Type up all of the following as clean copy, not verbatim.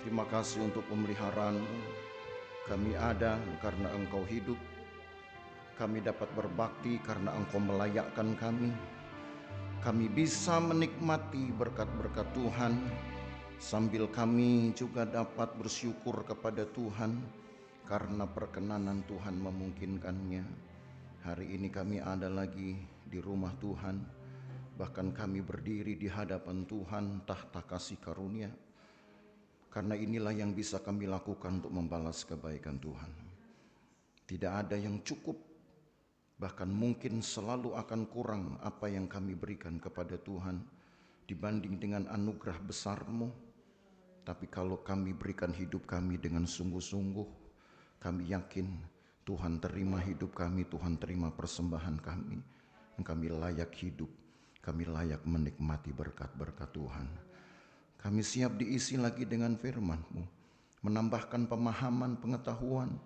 Terima kasih untuk pemeliharaan-Mu. Kami ada karena Engkau hidup. Kami dapat berbakti karena Engkau melayakkan kami. Kami bisa menikmati berkat-berkat Tuhan, sambil kami juga dapat bersyukur kepada Tuhan karena perkenanan Tuhan memungkinkannya. Hari ini kami ada lagi di rumah Tuhan, bahkan kami berdiri di hadapan Tuhan tahta kasih karunia. Karena inilah yang bisa kami lakukan untuk membalas kebaikan Tuhan. Tidak ada yang cukup, bahkan mungkin selalu akan kurang apa yang kami berikan kepada Tuhan dibanding dengan anugerah besar-Mu. Tapi kalau kami berikan hidup kami dengan sungguh-sungguh, kami yakin Tuhan terima hidup kami, Tuhan terima persembahan kami. Kami layak hidup, kami layak menikmati berkat-berkat Tuhan. Kami siap diisi lagi dengan firman-Mu, menambahkan pemahaman, pengetahuan,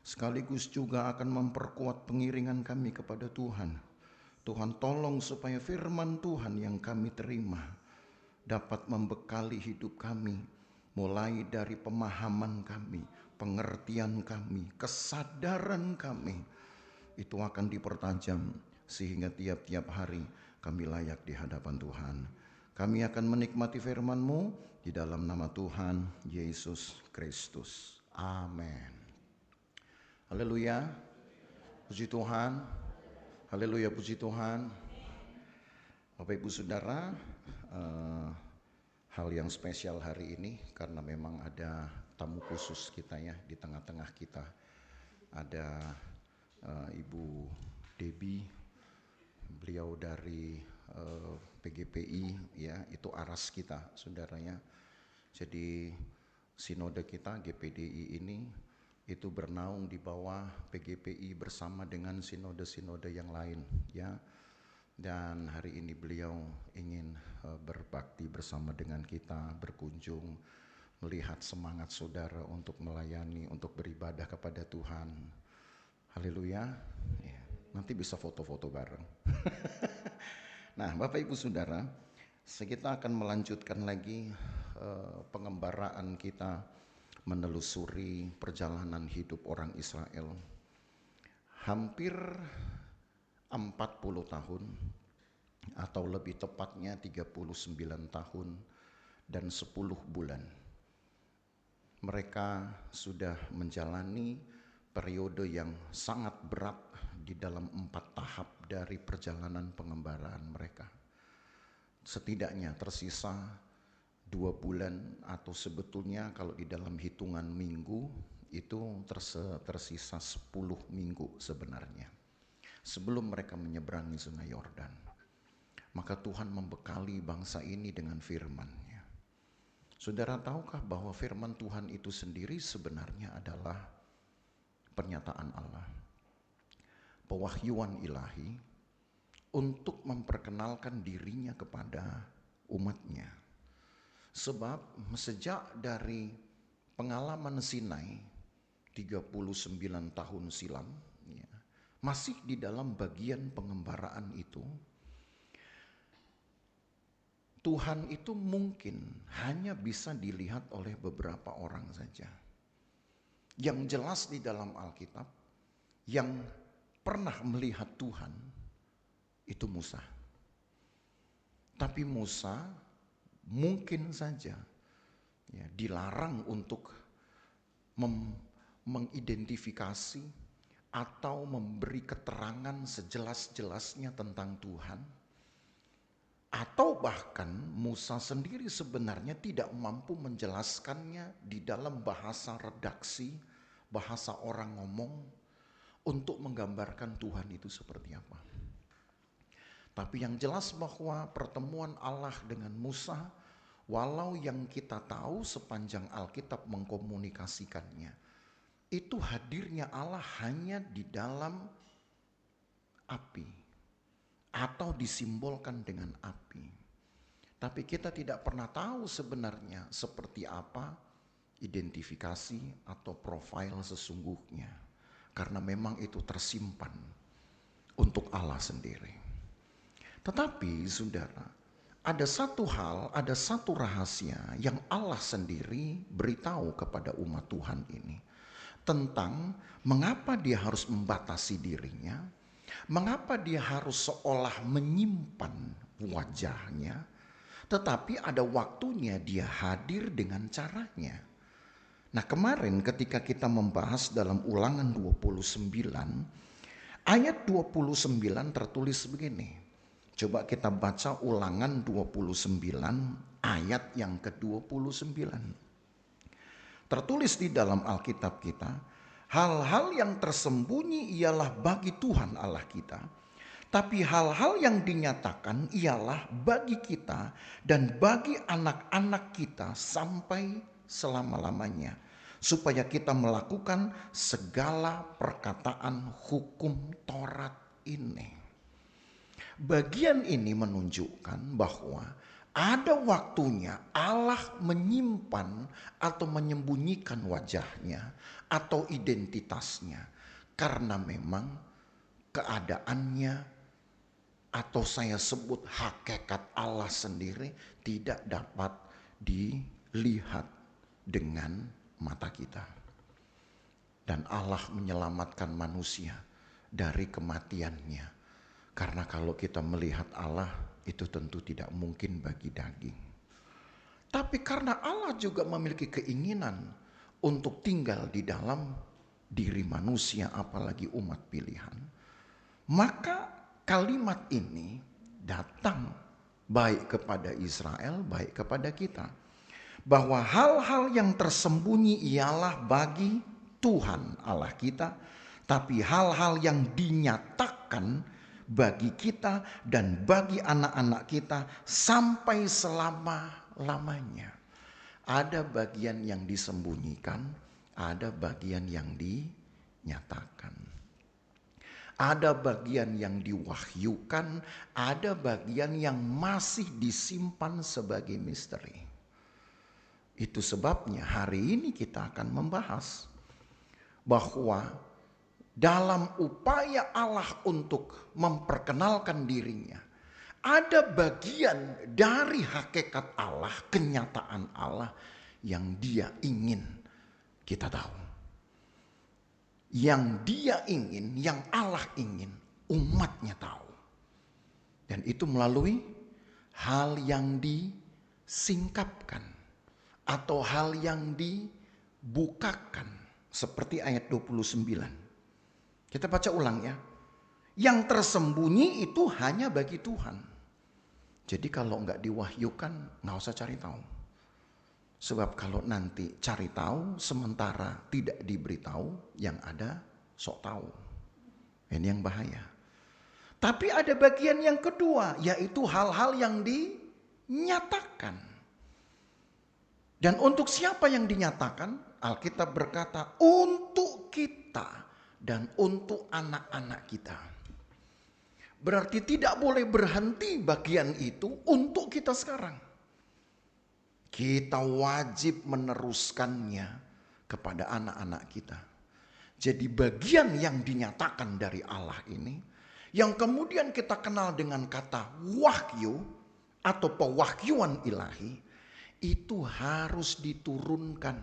sekaligus juga akan memperkuat pengiringan kami kepada Tuhan. Tuhan tolong supaya firman Tuhan yang kami terima dapat membekali hidup kami, mulai dari pemahaman kami, pengertian kami, kesadaran kami. Itu akan dipertajam sehingga tiap-tiap hari kami layak di hadapan Tuhan. Kami akan menikmati firman-Mu di dalam nama Tuhan Yesus Kristus. Amin. Haleluya. Puji Tuhan. Haleluya, puji Tuhan. Bapak Ibu Saudara, hal yang spesial hari ini karena memang ada tamu khusus kita ya di tengah-tengah kita. Ada Ibu Debbie, beliau dari PGPI ya, itu aras kita saudaranya. Jadi sinode kita GPDI ini itu bernaung di bawah PGPI bersama dengan sinode-sinode yang lain ya. Dan hari ini beliau ingin berbakti bersama dengan kita, berkunjung, melihat semangat saudara untuk melayani, untuk beribadah kepada Tuhan. Haleluya. Ya, nanti bisa foto-foto bareng. Nah, Bapak Ibu Saudara, kita akan melanjutkan lagi pengembaraan kita menelusuri perjalanan hidup orang Israel. Hampir 40 tahun atau lebih tepatnya 39 tahun dan 10 bulan. Mereka sudah menjalani periode yang sangat berat di dalam 4 tahap dari perjalanan pengembaraan mereka. Setidaknya tersisa 2 bulan atau sebetulnya kalau di dalam hitungan minggu itu tersisa 10 minggu sebenarnya sebelum mereka menyeberangi sungai Yordan. Maka Tuhan membekali bangsa ini dengan firman-Nya. Saudara tahukah bahwa firman Tuhan itu sendiri sebenarnya adalah pernyataan Allah, pewahyuan ilahi untuk memperkenalkan dirinya kepada umatnya. Sebab sejak dari pengalaman Sinai 39 tahun silam ya, masih di dalam bagian pengembaraan itu, Tuhan itu mungkin hanya bisa dilihat oleh beberapa orang saja. Yang jelas di dalam Alkitab, yang pernah melihat Tuhan itu Musa. Tapi Musa mungkin saja ya, dilarang untuk mengidentifikasi atau memberi keterangan sejelas-jelasnya tentang Tuhan. Atau bahkan Musa sendiri sebenarnya tidak mampu menjelaskannya di dalam bahasa redaksi, bahasa orang ngomong, untuk menggambarkan Tuhan itu seperti apa. Tapi yang jelas bahwa pertemuan Allah dengan Musa, walau yang kita tahu sepanjang Alkitab mengkomunikasikannya, itu hadirnya Allah hanya di dalam api atau disimbolkan dengan api. Tapi kita tidak pernah tahu sebenarnya seperti apa identifikasi atau profil sesungguhnya, karena memang itu tersimpan untuk Allah sendiri. Tetapi saudara, ada satu hal, ada satu rahasia yang Allah sendiri beritahu kepada umat Tuhan ini. Tentang mengapa dia harus membatasi dirinya, mengapa dia harus seolah menyimpan wajahnya, tetapi ada waktunya dia hadir dengan caranya. Nah, kemarin ketika kita membahas dalam Ulangan 29, ayat 29 tertulis begini. Coba kita baca Ulangan 29 ayat yang ke-29. Tertulis di dalam Alkitab kita, hal-hal yang tersembunyi ialah bagi Tuhan Allah kita. Tapi hal-hal yang dinyatakan ialah bagi kita dan bagi anak-anak kita sampai selama-lamanya. Supaya kita melakukan segala perkataan hukum Taurat ini. Bagian ini menunjukkan bahwa ada waktunya Allah menyimpan atau menyembunyikan wajahnya atau identitasnya. Karena memang keadaannya atau saya sebut hakikat Allah sendiri tidak dapat dilihat dengan mata kita. Dan Allah menyelamatkan manusia dari kematiannya. Karena kalau kita melihat Allah, itu tentu tidak mungkin bagi daging. Tapi karena Allah juga memiliki keinginan untuk tinggal di dalam diri manusia, apalagi umat pilihan, maka kalimat ini datang baik kepada Israel, baik kepada kita. Bahwa hal-hal yang tersembunyi ialah bagi Tuhan Allah kita, tapi hal-hal yang dinyatakan bagi kita dan bagi anak-anak kita sampai selama-lamanya. Ada bagian yang disembunyikan, ada bagian yang dinyatakan. Ada bagian yang diwahyukan, ada bagian yang masih disimpan sebagai misteri. Itu sebabnya hari ini kita akan membahas bahwa dalam upaya Allah untuk memperkenalkan dirinya, ada bagian dari hakikat Allah, kenyataan Allah yang dia ingin kita tahu. Yang dia ingin, yang Allah ingin umatnya tahu. Dan itu melalui hal yang disingkapkan atau hal yang dibukakan. Seperti ayat 29. Kita baca ulang ya. Yang tersembunyi itu hanya bagi Tuhan. Jadi kalau enggak diwahyukan, enggak usah cari tahu. Sebab kalau nanti cari tahu, sementara tidak diberitahu, yang ada sok tahu. Ini yang bahaya. Tapi ada bagian yang kedua, yaitu hal-hal yang dinyatakan. Dan untuk siapa yang dinyatakan? Alkitab berkata, untuk kita dan untuk anak-anak kita. Berarti tidak boleh berhenti bagian itu untuk kita sekarang. Kita wajib meneruskannya kepada anak-anak kita. Jadi bagian yang dinyatakan dari Allah ini, yang kemudian kita kenal dengan kata wahyu atau pewahyuan ilahi, itu harus diturunkan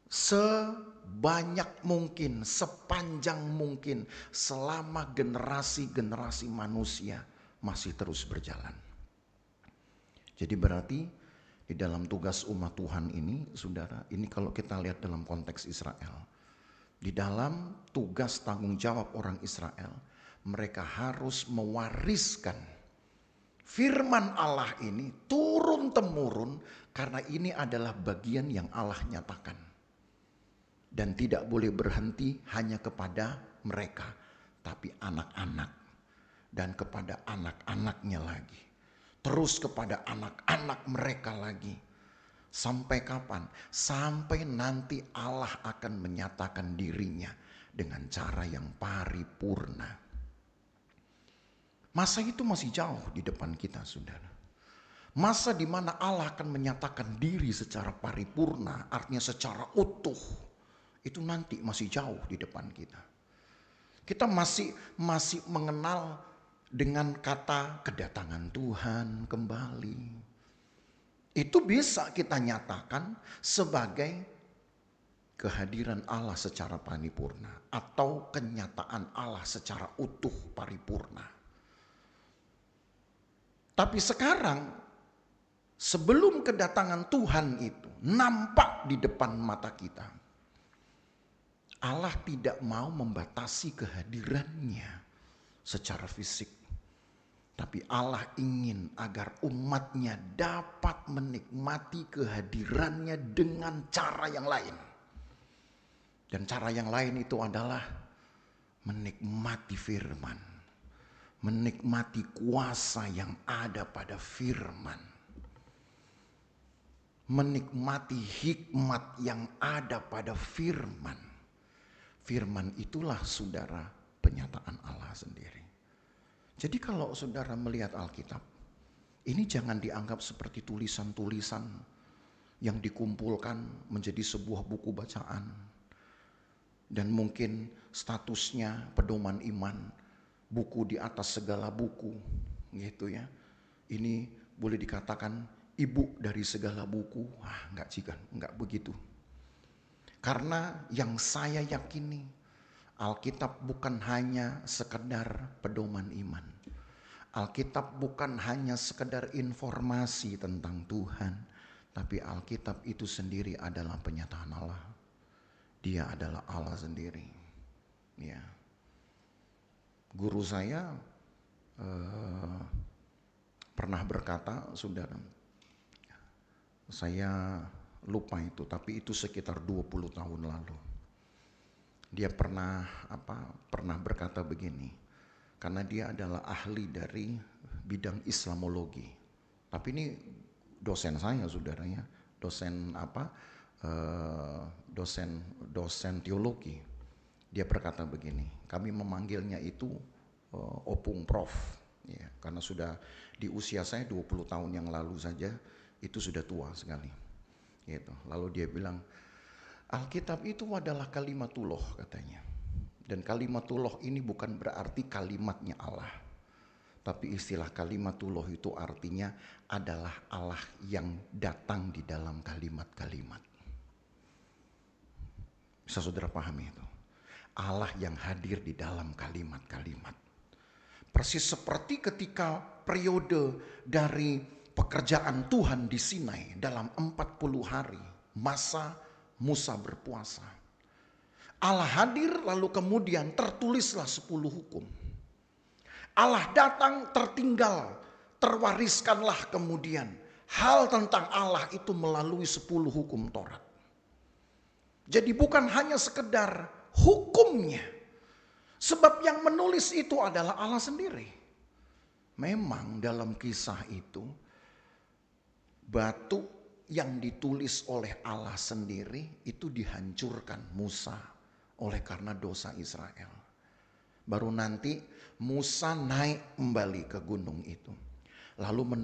sebanyak mungkin, sepanjang mungkin, selama generasi-generasi manusia masih terus berjalan. Jadi berarti di dalam tugas umat Tuhan ini, saudara, ini kalau kita lihat dalam konteks Israel, di dalam tugas tanggung jawab orang Israel, mereka harus mewariskan firman Allah ini turun-temurun, karena ini adalah bagian yang Allah nyatakan. Dan tidak boleh berhenti hanya kepada mereka, tapi anak-anak dan kepada anak-anaknya lagi. Terus kepada anak-anak mereka lagi. Sampai kapan? Sampai nanti Allah akan menyatakan dirinya dengan cara yang paripurna. Masa itu masih jauh di depan kita, saudara. Masa di mana Allah akan menyatakan diri secara paripurna, artinya secara utuh. Itu nanti masih jauh di depan kita. Kita masih mengenal dengan kata kedatangan Tuhan kembali. Itu bisa kita nyatakan sebagai kehadiran Allah secara paripurna atau kenyataan Allah secara utuh paripurna. Tapi sekarang sebelum kedatangan Tuhan itu nampak di depan mata kita, Allah tidak mau membatasi kehadirannya secara fisik. Tapi Allah ingin agar umatnya dapat menikmati kehadirannya dengan cara yang lain. Dan cara yang lain itu adalah menikmati firman. Menikmati kuasa yang ada pada firman. Menikmati hikmat yang ada pada firman. Firman itulah saudara penyataan Allah sendiri. Jadi kalau saudara melihat Alkitab, ini jangan dianggap seperti tulisan-tulisan yang dikumpulkan menjadi sebuah buku bacaan. Dan mungkin statusnya pedoman iman, buku di atas segala buku, gitu ya. Ini boleh dikatakan ibu dari segala buku. Enggak begitu. Karena yang saya yakini, Alkitab bukan hanya sekedar pedoman iman. Alkitab bukan hanya sekedar informasi tentang Tuhan. Tapi Alkitab itu sendiri adalah penyataan Allah. Dia adalah Allah sendiri. Ya. Guru saya pernah berkata, saudara, saya lupa itu, tapi itu sekitar 20 tahun lalu. Dia pernah berkata begini, karena dia adalah ahli dari bidang Islamologi. Tapi ini dosen saya, saudaranya, dosen teologi. Dia berkata begini, kami memanggilnya itu opung prof, ya, karena sudah di usia saya 20 tahun yang lalu saja itu sudah tua sekali. Gitu. Lalu dia bilang, Alkitab itu adalah kalimatullah katanya. Dan kalimatullah ini bukan berarti kalimatnya Allah. Tapi istilah kalimatullah itu artinya adalah Allah yang datang di dalam kalimat-kalimat. Bisa saudara pahami itu? Allah yang hadir di dalam kalimat-kalimat. Persis seperti ketika periode dari pekerjaan Tuhan di Sinai dalam 40 hari masa Musa berpuasa. Allah hadir lalu kemudian tertulislah 10 hukum. Allah datang tertinggal, terwariskanlah kemudian hal tentang Allah itu melalui 10 hukum Taurat. Jadi bukan hanya sekedar hukumnya. Sebab yang menulis itu adalah Allah sendiri. Memang dalam kisah itu batu yang ditulis oleh Allah sendiri itu dihancurkan Musa oleh karena dosa Israel. Baru nanti Musa naik kembali ke gunung itu. Lalu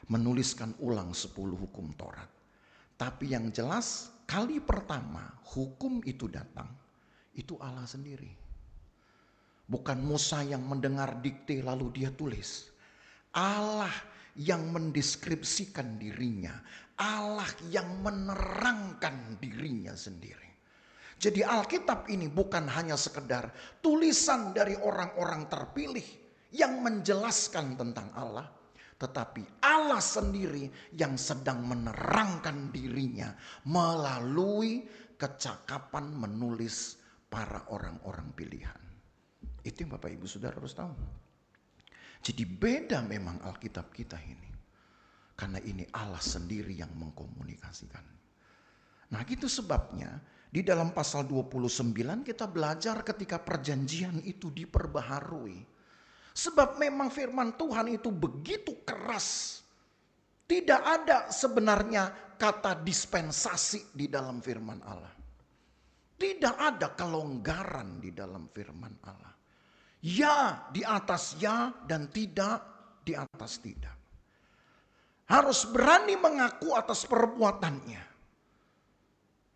menuliskan ulang 10 hukum Taurat. Tapi yang jelas kali pertama hukum itu datang, itu Allah sendiri. Bukan Musa yang mendengar dikte lalu dia tulis. Allah yang mendeskripsikan dirinya, Allah yang menerangkan dirinya sendiri. Jadi Alkitab ini bukan hanya sekedar tulisan dari orang-orang terpilih yang menjelaskan tentang Allah, tetapi Allah sendiri yang sedang menerangkan dirinya melalui kecakapan menulis para orang-orang pilihan. Itu yang Bapak Ibu Saudara harus tahu. Jadi beda memang Alkitab kita ini. Karena ini Allah sendiri yang mengkomunikasikan. Nah itu sebabnya di dalam pasal 29 kita belajar ketika perjanjian itu diperbaharui. Sebab memang firman Tuhan itu begitu keras. Tidak ada sebenarnya kata dispensasi di dalam firman Allah. Tidak ada kelonggaran di dalam firman Allah. Ya di atas ya dan tidak di atas tidak. Harus berani mengaku atas perbuatannya.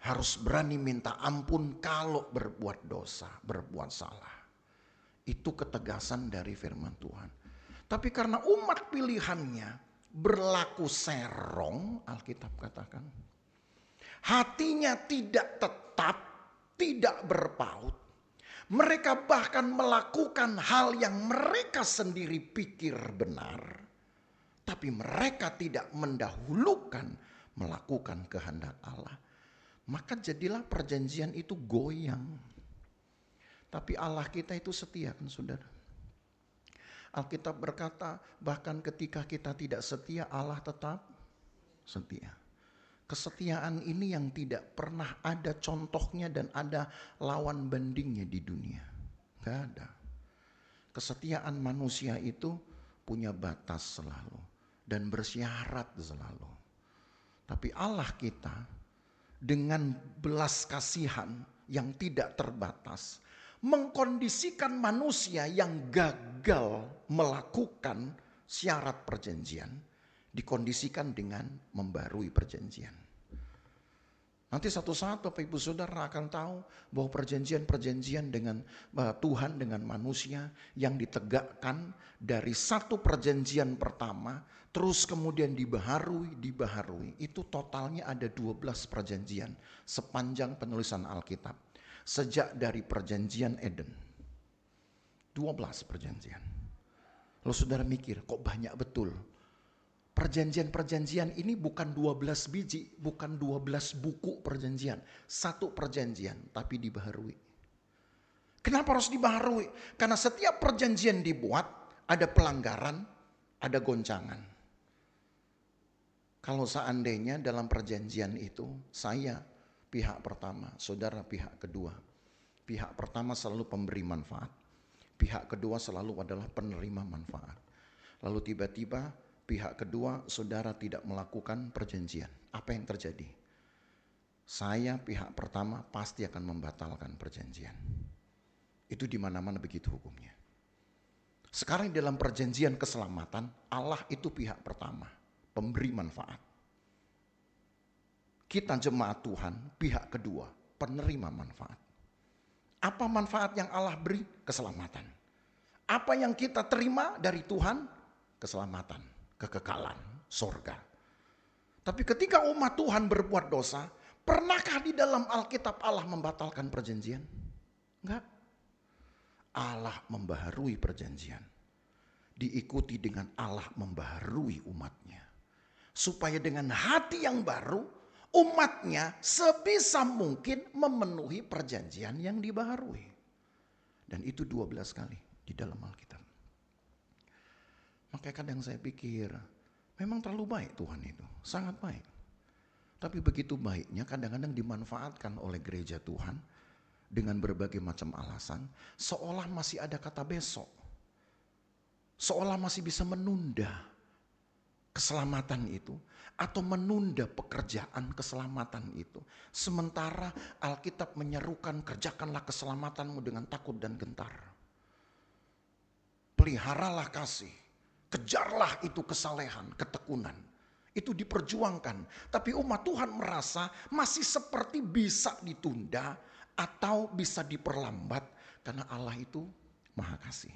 Harus berani minta ampun kalau berbuat dosa, berbuat salah. Itu ketegasan dari firman Tuhan. Tapi karena umat pilihannya berlaku serong, Alkitab katakan, hatinya tidak tetap, tidak berpaut. Mereka bahkan melakukan hal yang mereka sendiri pikir benar, tapi mereka tidak mendahulukan melakukan kehendak Allah. Maka jadilah perjanjian itu goyang. Tapi Allah kita itu setia kan saudara. Alkitab berkata bahkan ketika kita tidak setia, Allah tetap setia. Kesetiaan ini yang tidak pernah ada contohnya dan ada lawan bandingnya di dunia. Gak ada. Kesetiaan manusia itu punya batas selalu dan bersyarat selalu. Tapi Allah kita dengan belas kasihan yang tidak terbatas mengkondisikan manusia yang gagal melakukan syarat perjanjian, dikondisikan dengan membarui perjanjian. Nanti satu saat Bapak Ibu Saudara akan tahu bahwa perjanjian-perjanjian dengan Tuhan dengan manusia yang ditegakkan dari satu perjanjian pertama terus kemudian dibaharui. Itu totalnya ada 12 perjanjian sepanjang penulisan Alkitab. Sejak dari perjanjian Eden. 12 perjanjian. Lalu saudara mikir, kok banyak betul? Perjanjian-perjanjian ini bukan 12 biji, bukan 12 buku perjanjian. Satu perjanjian, tapi dibaharui. Kenapa harus dibaharui? Karena setiap perjanjian dibuat, ada pelanggaran, ada goncangan. Kalau seandainya dalam perjanjian itu, saya pihak pertama, saudara pihak kedua. Pihak pertama selalu pemberi manfaat. Pihak kedua selalu adalah penerima manfaat. Lalu tiba-tiba pihak kedua saudara tidak melakukan perjanjian. Apa yang terjadi? Saya pihak pertama pasti akan membatalkan perjanjian. Itu di mana-mana begitu hukumnya. Sekarang dalam perjanjian keselamatan, Allah itu pihak pertama, pemberi manfaat. Kita jemaat Tuhan, pihak kedua, penerima manfaat. Apa manfaat yang Allah beri? Keselamatan. Apa yang kita terima dari Tuhan? Keselamatan, kekekalan, sorga. Tapi ketika umat Tuhan berbuat dosa, pernahkah di dalam Alkitab Allah membatalkan perjanjian? Enggak. Allah membaharui perjanjian. Diikuti dengan Allah membaharui umatnya. Supaya dengan hati yang baru, umatnya sebisa mungkin memenuhi perjanjian yang dibaharui. Dan itu 12 kali di dalam Alkitab. Makanya kadang saya pikir, memang terlalu baik Tuhan itu. Sangat baik. Tapi begitu baiknya kadang-kadang dimanfaatkan oleh gereja Tuhan dengan berbagai macam alasan. Seolah masih ada kata besok. Seolah masih bisa menunda keselamatan itu atau menunda pekerjaan keselamatan itu. Sementara Alkitab menyerukan kerjakanlah keselamatanmu dengan takut dan gentar. Peliharalah kasih, kejarlah itu kesalehan, ketekunan. Itu diperjuangkan. Tapi umat Tuhan merasa masih seperti bisa ditunda atau bisa diperlambat karena Allah itu Maha Kasih.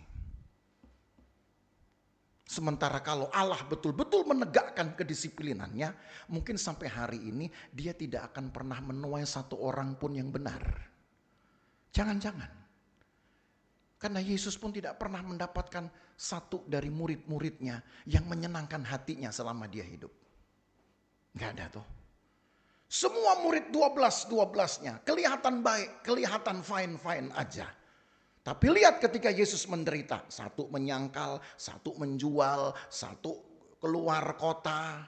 Sementara kalau Allah betul-betul menegakkan kedisiplinannya, mungkin sampai hari ini dia tidak akan pernah menuai satu orang pun yang benar. Jangan-jangan. Karena Yesus pun tidak pernah mendapatkan satu dari murid-muridnya yang menyenangkan hatinya selama dia hidup. Gak ada tuh. Semua murid 12-12-nya kelihatan baik, kelihatan fine-fine aja. Tapi lihat ketika Yesus menderita, satu menyangkal, satu menjual, satu keluar kota,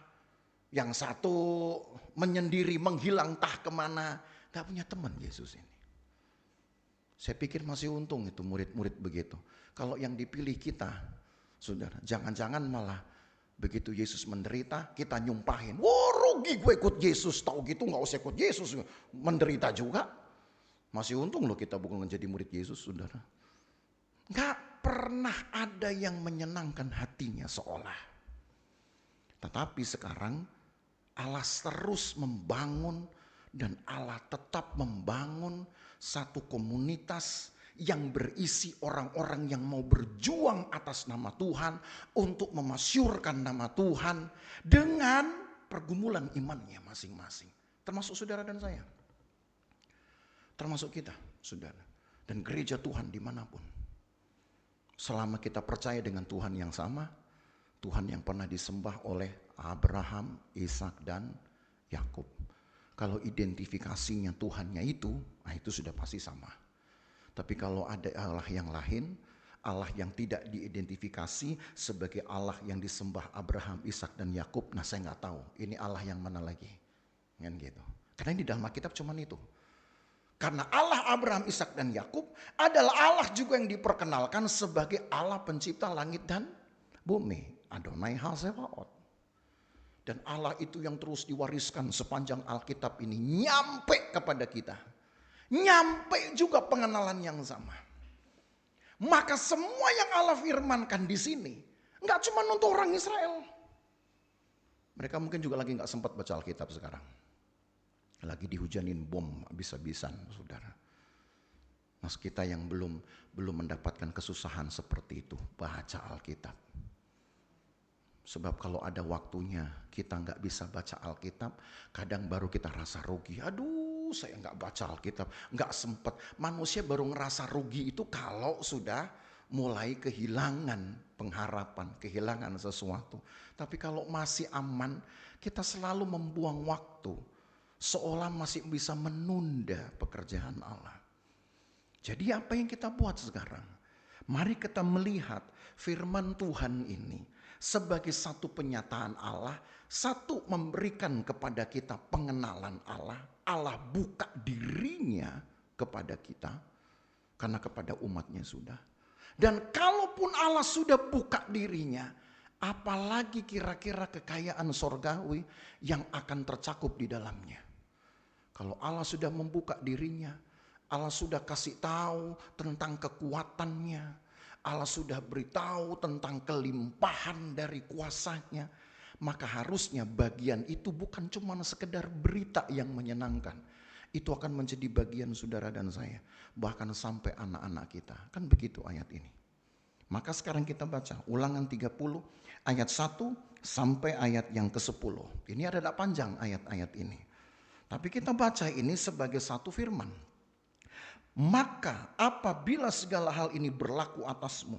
yang satu menyendiri, menghilang entah kemana. Gak punya teman Yesus ini. Saya pikir masih untung itu murid-murid begitu. Kalau yang dipilih kita, saudara, jangan-jangan malah begitu Yesus menderita, kita nyumpahin. Wah rugi gue ikut Yesus, tahu gitu gak usah ikut Yesus, menderita juga. Masih untung loh kita bukan menjadi murid Yesus, saudara. Gak pernah ada yang menyenangkan hatinya seolah. Tetapi sekarang Allah terus membangun dan Allah tetap membangun satu komunitas yang berisi orang-orang yang mau berjuang atas nama Tuhan untuk memasyurkan nama Tuhan dengan pergumulan imannya masing-masing. Termasuk saudara dan saya. Termasuk kita, saudara. Dan gereja Tuhan dimanapun. Selama kita percaya dengan Tuhan yang sama, Tuhan yang pernah disembah oleh Abraham, Ishak dan Yakub. Kalau identifikasinya Tuhannya itu, nah itu sudah pasti sama. Tapi kalau ada Allah yang lain, Allah yang tidak diidentifikasi sebagai Allah yang disembah Abraham, Ishak dan Yakub, nah saya nggak tahu ini Allah yang mana lagi, kan gitu. Karena di dalam Alkitab cuman itu. Karena Allah Abraham, Ishak dan Yakub adalah Allah juga yang diperkenalkan sebagai Allah pencipta langit dan bumi, Adonai HaSebaot. Dan Allah itu yang terus diwariskan sepanjang Alkitab ini nyampe kepada kita. Nyampe juga pengenalan yang sama. Maka semua yang Allah firmankan di sini nggak cuma untuk orang Israel. Mereka mungkin juga lagi nggak sempat baca Alkitab sekarang. Lagi dihujanin bom habis-habisan, saudara. Mas kita yang belum mendapatkan kesusahan seperti itu, baca Alkitab. Sebab kalau ada waktunya kita nggak bisa baca Alkitab, kadang baru kita rasa rugi. Aduh, saya nggak baca Alkitab, nggak sempat. Manusia baru ngerasa rugi itu kalau sudah mulai kehilangan pengharapan, kehilangan sesuatu. Tapi kalau masih aman, kita selalu membuang waktu, seolah masih bisa menunda pekerjaan Allah. Jadi apa yang kita buat sekarang? Mari kita melihat firman Tuhan ini sebagai satu penyataan Allah, satu memberikan kepada kita pengenalan Allah. Allah buka dirinya kepada kita, karena kepada umatnya sudah. Dan kalaupun Allah sudah buka dirinya, apalagi kira-kira kekayaan sorgawi yang akan tercakup di dalamnya. Kalau Allah sudah membuka dirinya, Allah sudah kasih tahu tentang kekuatannya, Allah sudah beritahu tentang kelimpahan dari kuasanya, maka harusnya bagian itu bukan cuma sekedar berita yang menyenangkan. Itu akan menjadi bagian saudara dan saya, bahkan sampai anak-anak kita. Kan begitu ayat ini. Maka sekarang kita baca Ulangan 30 ayat 1 sampai ayat yang ke-10. Ini ada panjang ayat-ayat ini. Tapi kita baca ini sebagai satu firman. Maka apabila segala hal ini berlaku atasmu,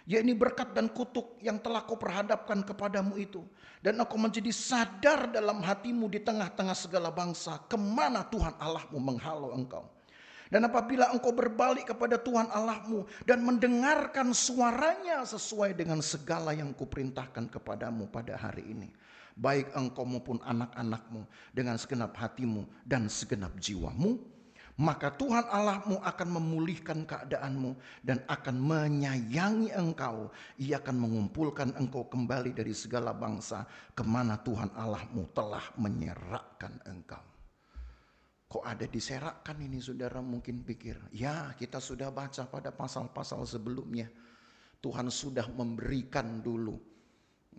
yakni berkat dan kutuk yang telah kau perhadapkan kepadamu itu, dan engkau menjadi sadar dalam hatimu di tengah-tengah segala bangsa, kemana Tuhan Allahmu menghalau engkau. Dan apabila engkau berbalik kepada Tuhan Allahmu dan mendengarkan suaranya sesuai dengan segala yang kuperintahkan kepadamu pada hari ini, baik engkau maupun anak-anakmu dengan segenap hatimu dan segenap jiwamu, maka Tuhan Allahmu akan memulihkan keadaanmu dan akan menyayangi engkau. Ia akan mengumpulkan engkau kembali dari segala bangsa kemana Tuhan Allahmu telah menyerahkan engkau. Kok ada diserahkan ini, saudara mungkin pikir. Ya, kita sudah baca pada pasal-pasal sebelumnya. Tuhan sudah memberikan dulu.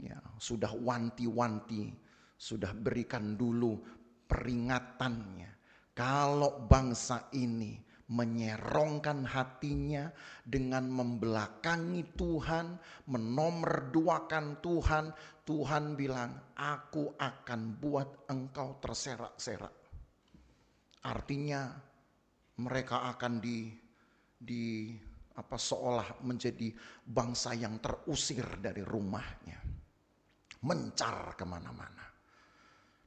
Ya, sudah wanti-wanti. Sudah berikan dulu peringatannya. Kalau bangsa ini menyerongkan hatinya dengan membelakangi Tuhan, menomorduakan Tuhan, Tuhan bilang, aku akan buat engkau terserak-serak. Artinya mereka akan seolah menjadi bangsa yang terusir dari rumahnya, mencar kemana-mana.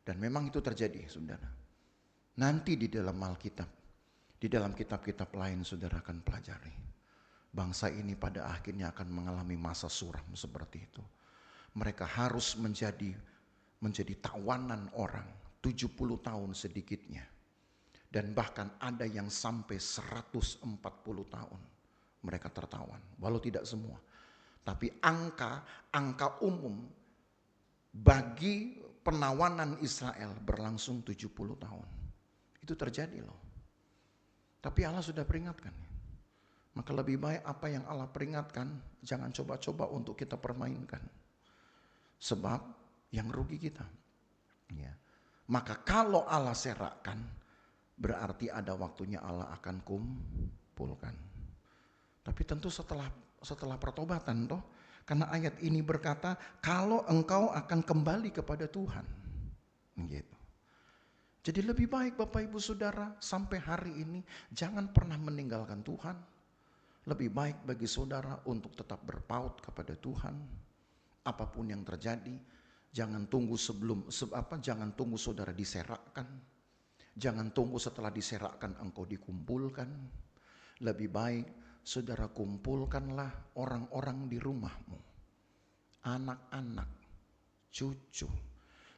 Dan memang itu terjadi, saudara. Nanti di dalam Alkitab, di dalam kitab-kitab lain saudara akan pelajari. Bangsa ini pada akhirnya akan mengalami masa suram seperti itu. Mereka harus menjadi tawanan orang 70 tahun sedikitnya. Dan bahkan ada yang sampai 140 tahun mereka tertawan. Walau tidak semua. Tapi angka umum bagi penawanan Israel berlangsung 70 tahun. Itu terjadi loh. Tapi Allah sudah peringatkan. Maka lebih baik apa yang Allah peringatkan, jangan coba-coba untuk kita permainkan. Sebab yang rugi kita. Ya. Maka kalau Allah serakkan, berarti ada waktunya Allah akan kumpulkan. Tapi tentu setelah pertobatan toh. Karena ayat ini berkata kalau engkau akan kembali kepada Tuhan. Gitu. Jadi lebih baik Bapak Ibu Saudara sampai hari ini jangan pernah meninggalkan Tuhan. Lebih baik bagi saudara untuk tetap berpaut kepada Tuhan. Apapun yang terjadi, jangan tunggu jangan tunggu saudara diserakkan. Jangan tunggu setelah diserakkan engkau dikumpulkan. Lebih baik saudara kumpulkanlah orang-orang di rumahmu. Anak-anak, cucu,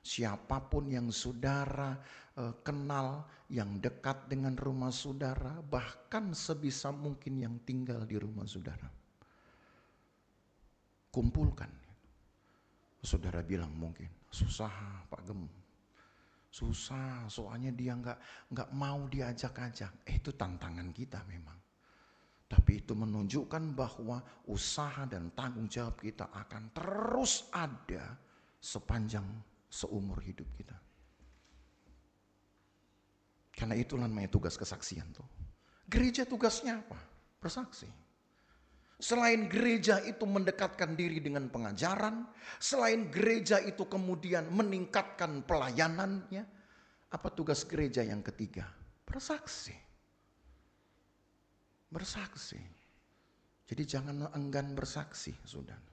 siapapun yang saudara kenal, yang dekat dengan rumah saudara, bahkan sebisa mungkin yang tinggal di rumah saudara. Kumpulkan. Saudara bilang mungkin, susah Pak Gem. Susah, soalnya dia nggak mau diajak-ajak. Itu tantangan kita memang. Tapi itu menunjukkan bahwa usaha dan tanggung jawab kita akan terus ada sepanjang seumur hidup kita. Karena itulah namanya tugas kesaksian tuh. Gereja tugasnya apa? Bersaksi. Selain gereja itu mendekatkan diri dengan pengajaran, selain gereja itu kemudian meningkatkan pelayanannya, apa tugas gereja yang ketiga? Bersaksi. Bersaksi. Jadi jangan enggan bersaksi, saudara.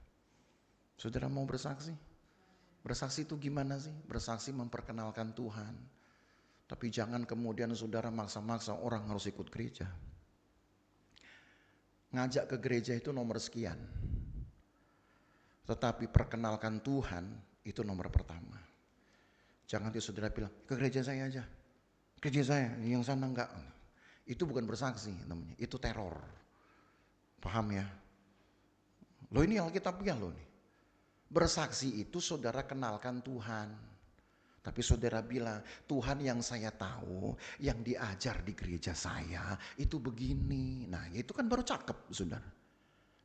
Saudara mau bersaksi? Bersaksi itu gimana sih? Bersaksi memperkenalkan Tuhan. Tapi jangan kemudian saudara maksa-maksa orang harus ikut gereja. Ngajak ke gereja itu nomor sekian. Tetapi perkenalkan Tuhan itu nomor pertama. Jangan saudara bilang, ke gereja saya aja. Gereja saya, yang sana enggak. Itu bukan bersaksi namanya, itu teror. Paham ya? Loh ini Alkitabiah loh nih. Bersaksi itu saudara kenalkan Tuhan. Tapi saudara bilang, Tuhan yang saya tahu, yang diajar di gereja saya, itu begini. Nah itu kan baru cakep saudara.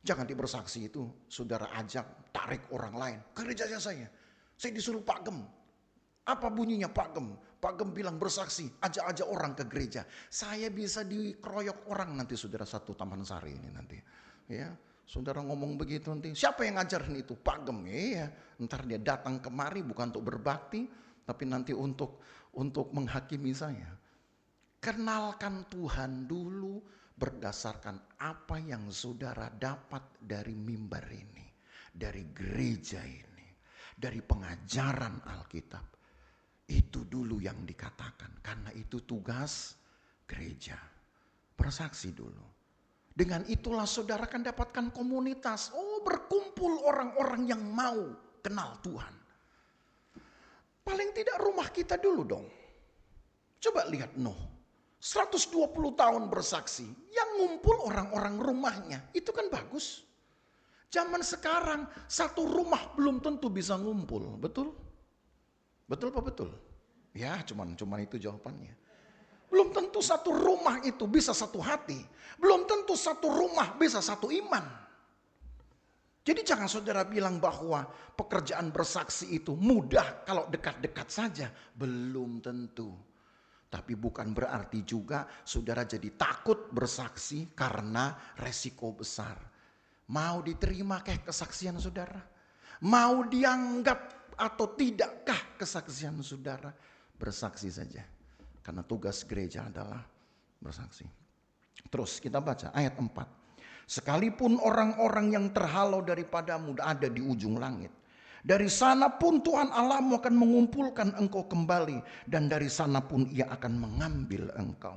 Jangan dibersaksi itu, saudara ajak, tarik orang lain. Ke gereja saya disuruh Pak Gem. Apa bunyinya Pak Gem? Pak Gem bilang bersaksi, ajak-ajak orang ke gereja. Saya bisa dikeroyok orang nanti saudara satu Taman Sari ini nanti. Ya, saudara ngomong begitu nanti, siapa yang ngajarin itu? Pak Gem. Iya, ntar dia datang kemari bukan untuk berbakti, tapi nanti untuk menghakimi saya. Kenalkan Tuhan dulu berdasarkan apa yang saudara dapat dari mimbar ini, dari gereja ini, dari pengajaran Alkitab. Itu dulu yang dikatakan, karena itu tugas gereja. Bersaksi dulu. Dengan itulah saudara akan dapatkan komunitas. Oh, berkumpul orang-orang yang mau kenal Tuhan. Paling tidak rumah kita dulu dong. Coba lihat Nuh. 120 tahun bersaksi. Yang ngumpul orang-orang rumahnya. Itu kan bagus. Zaman sekarang satu rumah belum tentu bisa ngumpul. Betul? Betul apa betul? Ya cuman itu jawabannya. Belum tentu satu rumah itu bisa satu hati. Belum tentu satu rumah bisa satu iman. Jadi jangan saudara bilang bahwa pekerjaan bersaksi itu mudah kalau dekat-dekat saja. Belum tentu. Tapi bukan berarti juga saudara jadi takut bersaksi karena resiko besar. Mau diterima kah kesaksian saudara? Mau dianggap atau tidakkah kesaksian saudara? Bersaksi saja. Karena tugas gereja adalah bersaksi. Terus kita baca ayat 4. Sekalipun orang-orang yang terhalau daripadamu ada di ujung langit, dari sana pun Tuhan Allahmu akan mengumpulkan engkau kembali, dan dari sana pun ia akan mengambil engkau.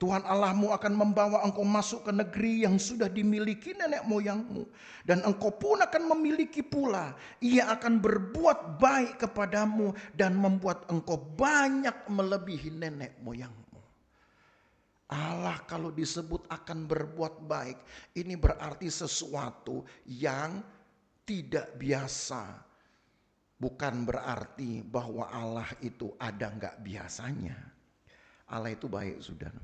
Tuhan Allahmu akan membawa engkau masuk ke negeri yang sudah dimiliki nenek moyangmu, dan engkau pun akan memiliki pula. Ia akan berbuat baik kepadamu dan membuat engkau banyak melebihi nenek moyangmu. Allah kalau disebut akan berbuat baik, ini berarti sesuatu yang tidak biasa. Bukan berarti bahwa Allah itu ada nggak biasanya. Allah itu baik, saudara.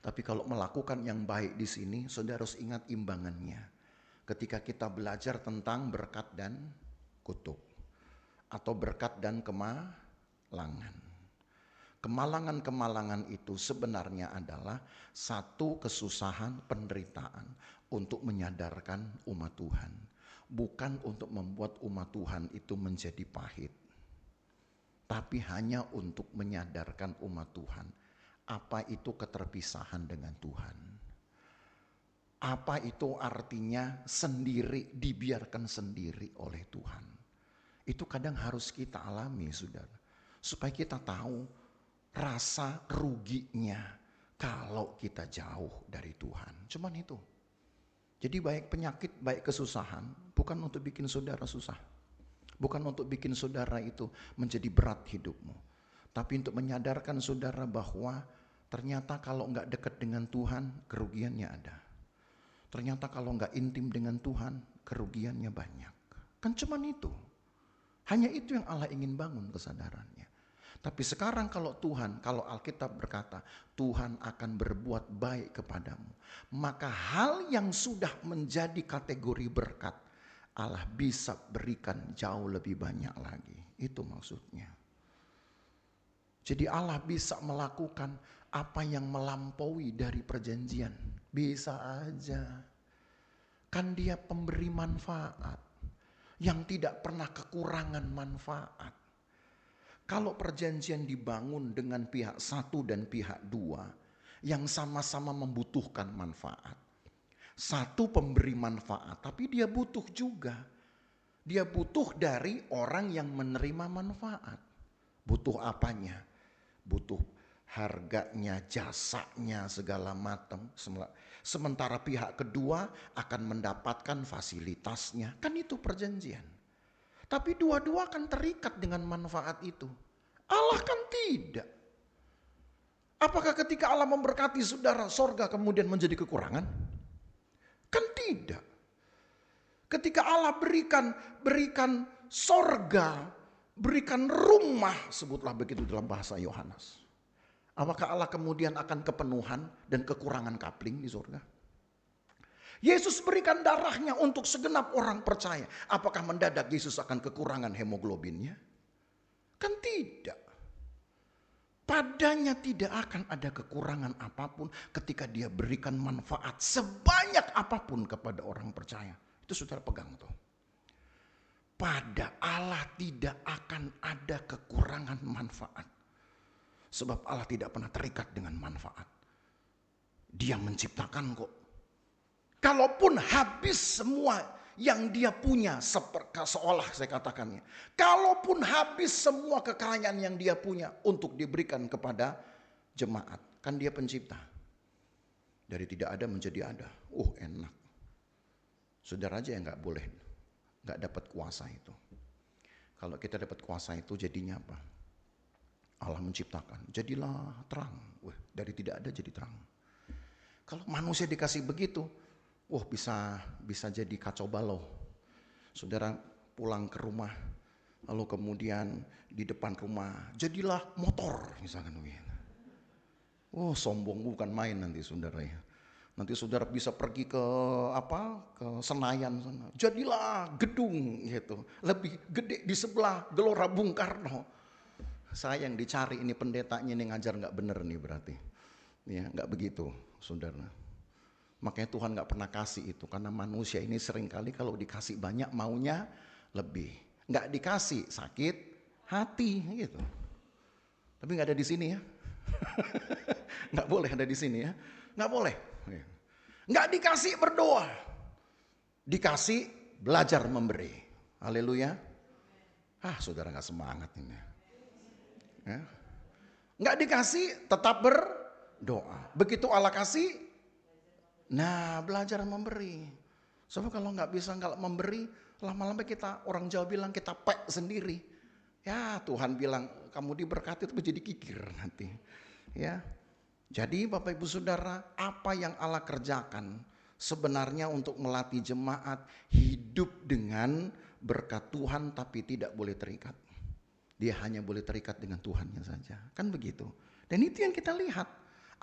Tapi kalau melakukan yang baik di sini, saudara harus ingat imbangannya. Ketika kita belajar tentang berkat dan kutuk, atau berkat dan kemalangan. Kemalangan-kemalangan itu sebenarnya adalah satu kesusahan, penderitaan untuk menyadarkan umat Tuhan. Bukan untuk membuat umat Tuhan itu menjadi pahit. Tapi hanya untuk menyadarkan umat Tuhan. Apa itu keterpisahan dengan Tuhan. Apa itu artinya sendiri, dibiarkan sendiri oleh Tuhan. Itu kadang harus kita alami, saudara. Supaya kita tahu rasa ruginya kalau kita jauh dari Tuhan. Cuman itu. Jadi baik penyakit, baik kesusahan, bukan untuk bikin saudara susah. Bukan untuk bikin saudara itu menjadi berat hidupmu. Tapi untuk menyadarkan saudara bahwa ternyata kalau enggak dekat dengan Tuhan, kerugiannya ada. Ternyata kalau enggak intim dengan Tuhan, kerugiannya banyak. Kan cuman itu. Hanya itu yang Allah ingin bangun kesadarannya. Tapi sekarang kalau Alkitab berkata, Tuhan akan berbuat baik kepadamu. Maka hal yang sudah menjadi kategori berkat, Allah bisa berikan jauh lebih banyak lagi. Itu maksudnya. Jadi Allah bisa melakukan apa yang melampaui dari perjanjian. Bisa aja. Kan dia pemberi manfaat. Yang tidak pernah kekurangan manfaat. Kalau perjanjian dibangun dengan pihak satu dan pihak dua yang sama-sama membutuhkan manfaat. Satu pemberi manfaat, tapi dia butuh juga. Dia butuh dari orang yang menerima manfaat. Butuh apanya? Butuh harganya, jasanya, segala macam. Sementara pihak kedua akan mendapatkan fasilitasnya. Kan itu perjanjian. Tapi dua-dua akan terikat dengan manfaat itu. Allah kan tidak. Apakah ketika Allah memberkati saudara, sorga kemudian menjadi kekurangan? Kan tidak. Ketika Allah berikan sorga, berikan rumah, sebutlah begitu dalam bahasa Yohanes. Apakah Allah kemudian akan kepenuhan dan kekurangan kapling di sorga? Yesus berikan darahnya untuk segenap orang percaya. Apakah mendadak Yesus akan kekurangan hemoglobinnya? Kan tidak. Padanya tidak akan ada kekurangan apapun ketika dia berikan manfaat sebanyak apapun kepada orang percaya. Itu saudara pegang tuh. Pada Allah tidak akan ada kekurangan manfaat. Sebab Allah tidak pernah terikat dengan manfaat. Dia menciptakan kok. Kalaupun habis semua yang dia punya, seolah saya katakannya. Kalaupun habis semua kekayaan yang dia punya untuk diberikan kepada jemaat. Kan dia pencipta. Dari tidak ada menjadi ada. Enak. Saudara aja yang gak boleh, gak dapat kuasa itu. Kalau kita dapat kuasa itu jadinya apa? Allah menciptakan. Jadilah terang. Dari tidak ada jadi terang. Kalau manusia dikasih begitu, bisa jadi kacau balau. Saudara pulang ke rumah, lalu kemudian di depan rumah jadilah motor misalkan begitu. Sombong bukan main nanti saudara ya. Nanti saudara bisa pergi ke Senayan sana. Jadilah gedung gitu. Lebih gede di sebelah Gelora Bung Karno. Saya yang dicari ini pendetanya ini ngajar nggak bener nih berarti. Ya nggak begitu saudara. Makanya Tuhan gak pernah kasih itu. Karena manusia ini seringkali kalau dikasih banyak maunya lebih. Gak dikasih sakit hati gitu. Tapi gak ada di sini ya. Gak boleh ada di sini ya. Gak boleh. Gak dikasih berdoa. Dikasih belajar memberi. Haleluya. Saudara gak semangat ini. Ya. Gak dikasih tetap berdoa. Begitu Allah kasih, belajar memberi. Sebab kalau nggak bisa nggak memberi, lama-lama kita, orang Jawa bilang kita pek sendiri. Ya Tuhan bilang kamu diberkati itu menjadi kikir nanti. Ya, jadi Bapak Ibu Saudara, apa yang Allah kerjakan sebenarnya untuk melatih jemaat hidup dengan berkat Tuhan tapi tidak boleh terikat. Dia hanya boleh terikat dengan Tuhannya saja. Kan begitu. Dan itu yang kita lihat.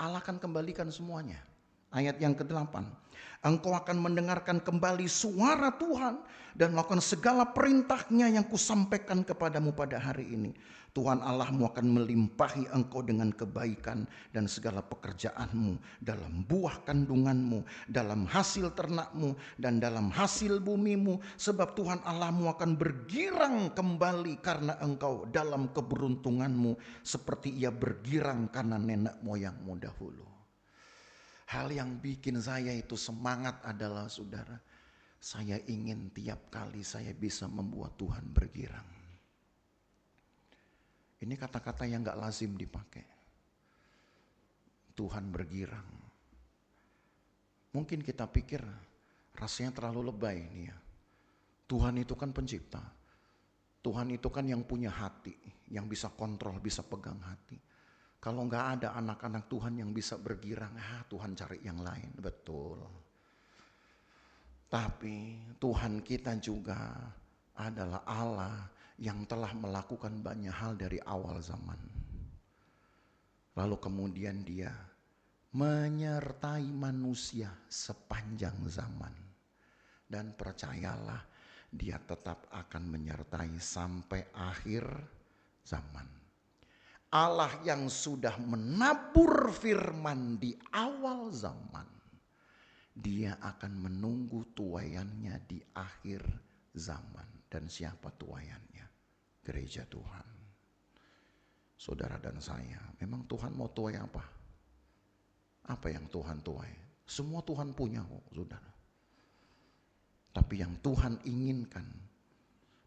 Allah akan kembalikan semuanya. Ayat yang ke-8. Engkau akan mendengarkan kembali suara Tuhan dan melakukan segala perintahnya yang kusampaikan kepadamu pada hari ini. Tuhan Allahmu akan melimpahi engkau dengan kebaikan dan segala pekerjaanmu, dalam buah kandunganmu, dalam hasil ternakmu, dan dalam hasil bumimu. Sebab Tuhan Allahmu akan bergirang kembali karena engkau dalam keberuntunganmu, seperti ia bergirang karena nenek moyangmu dahulu. Hal yang bikin saya itu semangat adalah, saudara, saya ingin tiap kali saya bisa membuat Tuhan bergirang. Ini kata-kata yang gak lazim dipakai. Tuhan bergirang. Mungkin kita pikir rasanya terlalu lebay nih ya. Tuhan itu kan pencipta. Tuhan itu kan yang punya hati, yang bisa kontrol, bisa pegang hati. Kalau gak ada anak-anak Tuhan yang bisa bergirang, Tuhan cari yang lain. Betul. Tapi Tuhan kita juga adalah Allah yang telah melakukan banyak hal dari awal zaman. Lalu kemudian dia menyertai manusia sepanjang zaman. Dan percayalah, dia tetap akan menyertai sampai akhir zaman. Allah yang sudah menabur firman di awal zaman, dia akan menunggu tuaiannya di akhir zaman. Dan siapa tuaiannya? Gereja Tuhan. Saudara dan saya, memang Tuhan mau tuai apa? Apa yang Tuhan tuai? Semua Tuhan punya kok, saudara. Tapi yang Tuhan inginkan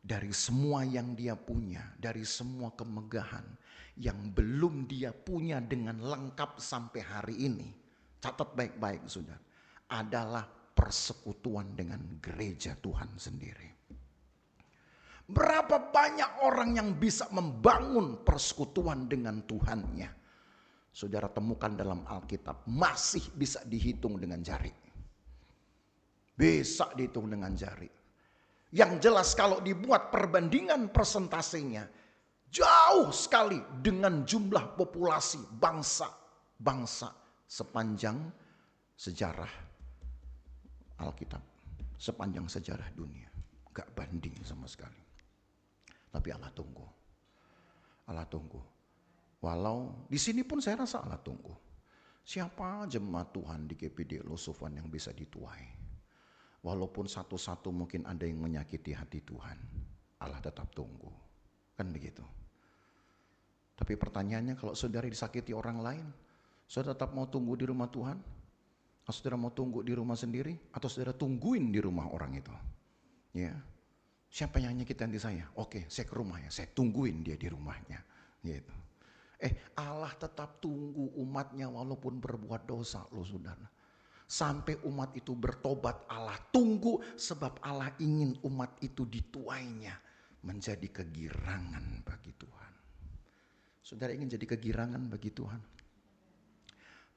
dari semua yang dia punya, dari semua kemegahan yang belum dia punya dengan lengkap sampai hari ini, catat baik-baik saudara, adalah persekutuan dengan gereja Tuhan sendiri. Berapa banyak orang yang bisa membangun persekutuan dengan Tuhannya? Saudara temukan dalam Alkitab, masih bisa dihitung dengan jari. Bisa dihitung dengan jari. Yang jelas kalau dibuat perbandingan persentasenya, jauh sekali dengan jumlah populasi bangsa-bangsa sepanjang sejarah Alkitab. Sepanjang sejarah dunia. Gak banding sama sekali. Tapi Allah tunggu. Allah tunggu. Walau di sini pun saya rasa Allah tunggu. Siapa jemaat Tuhan di GPD Losufan yang bisa dituai? Walaupun satu-satu mungkin ada yang menyakiti hati Tuhan, Allah tetap tunggu. Kan begitu. Tapi pertanyaannya, kalau saudara disakiti orang lain, saudara tetap mau tunggu di rumah Tuhan? Atau saudara mau tunggu di rumah sendiri? Atau saudara tungguin di rumah orang itu? Ya. Siapa yang nyakitin hati saya? Oke, saya ke rumahnya, saya tungguin dia di rumahnya. Gitu. Allah tetap tunggu umatnya walaupun berbuat dosa loh saudara. Sampai umat itu bertobat, Allah tunggu, sebab Allah ingin umat itu dituainya menjadi kegirangan bagi Tuhan. Saudara ingin jadi kegirangan bagi Tuhan?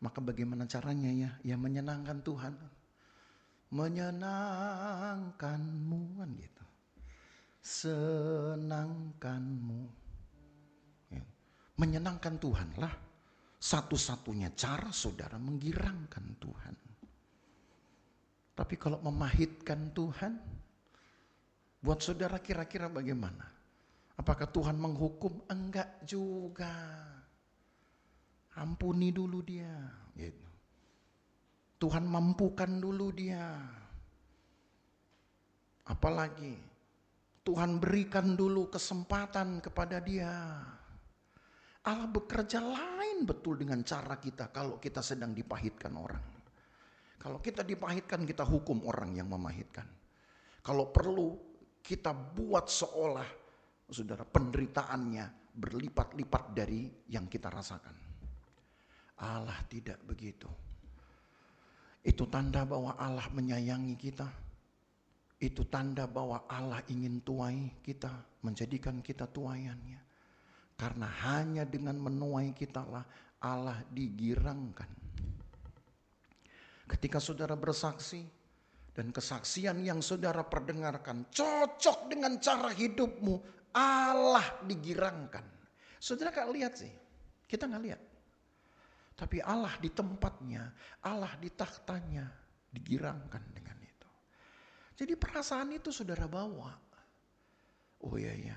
Maka bagaimana caranya ya? Ya menyenangkan Tuhan. Menyenangkanmu kan gitu. Senangkanmu. Ya. Menyenangkan Tuhanlah satu-satunya cara saudara menggirangkan Tuhan. Tapi kalau memahitkan Tuhan, buat saudara kira-kira bagaimana? Apakah Tuhan menghukum? Enggak juga. Ampuni dulu dia. Gitu. Tuhan mampukan dulu dia. Apalagi Tuhan berikan dulu kesempatan kepada dia. Allah bekerja lain betul dengan cara kita kalau kita sedang dipahitkan orang. Kalau kita dipahitkan, kita hukum orang yang memahitkan. Kalau perlu kita buat seolah saudara penderitaannya berlipat-lipat dari yang kita rasakan. Allah tidak begitu. Itu tanda bahwa Allah menyayangi kita. Itu tanda bahwa Allah ingin tuai kita, menjadikan kita tuaiannya. Karena hanya dengan menuai kita lah Allah digirangkan. Ketika saudara bersaksi dan kesaksian yang saudara perdengarkan cocok dengan cara hidupmu, Allah digirangkan. Saudara gak lihat sih, kita gak lihat. Tapi Allah di tempatnya, Allah di takhtanya, digirangkan dengan itu. Jadi perasaan itu saudara bawa. Oh iya,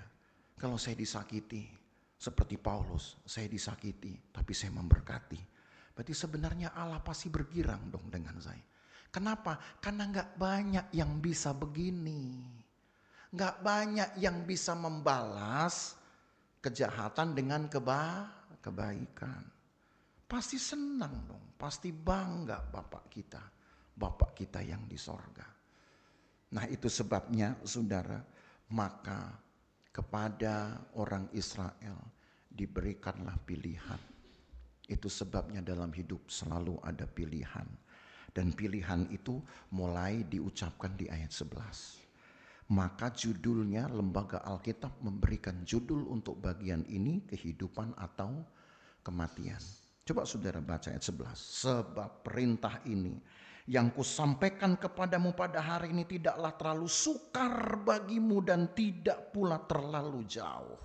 kalau saya disakiti, seperti Paulus, saya disakiti, tapi saya memberkati. Berarti sebenarnya Allah pasti bergirang dong dengan saya. Kenapa? Karena gak banyak yang bisa begini. Gak banyak yang bisa membalas kejahatan dengan kebaikan. Pasti senang dong, pasti bangga Bapak kita yang di sorga. Nah itu sebabnya saudara, maka kepada orang Israel diberikanlah pilihan. Itu sebabnya dalam hidup selalu ada pilihan. Dan pilihan itu mulai diucapkan di ayat 11. Maka judulnya Lembaga Alkitab memberikan judul untuk bagian ini kehidupan atau kematian. Coba saudara baca ayat 11. Sebab perintah ini yang kusampaikan kepadamu pada hari ini tidaklah terlalu sukar bagimu dan tidak pula terlalu jauh.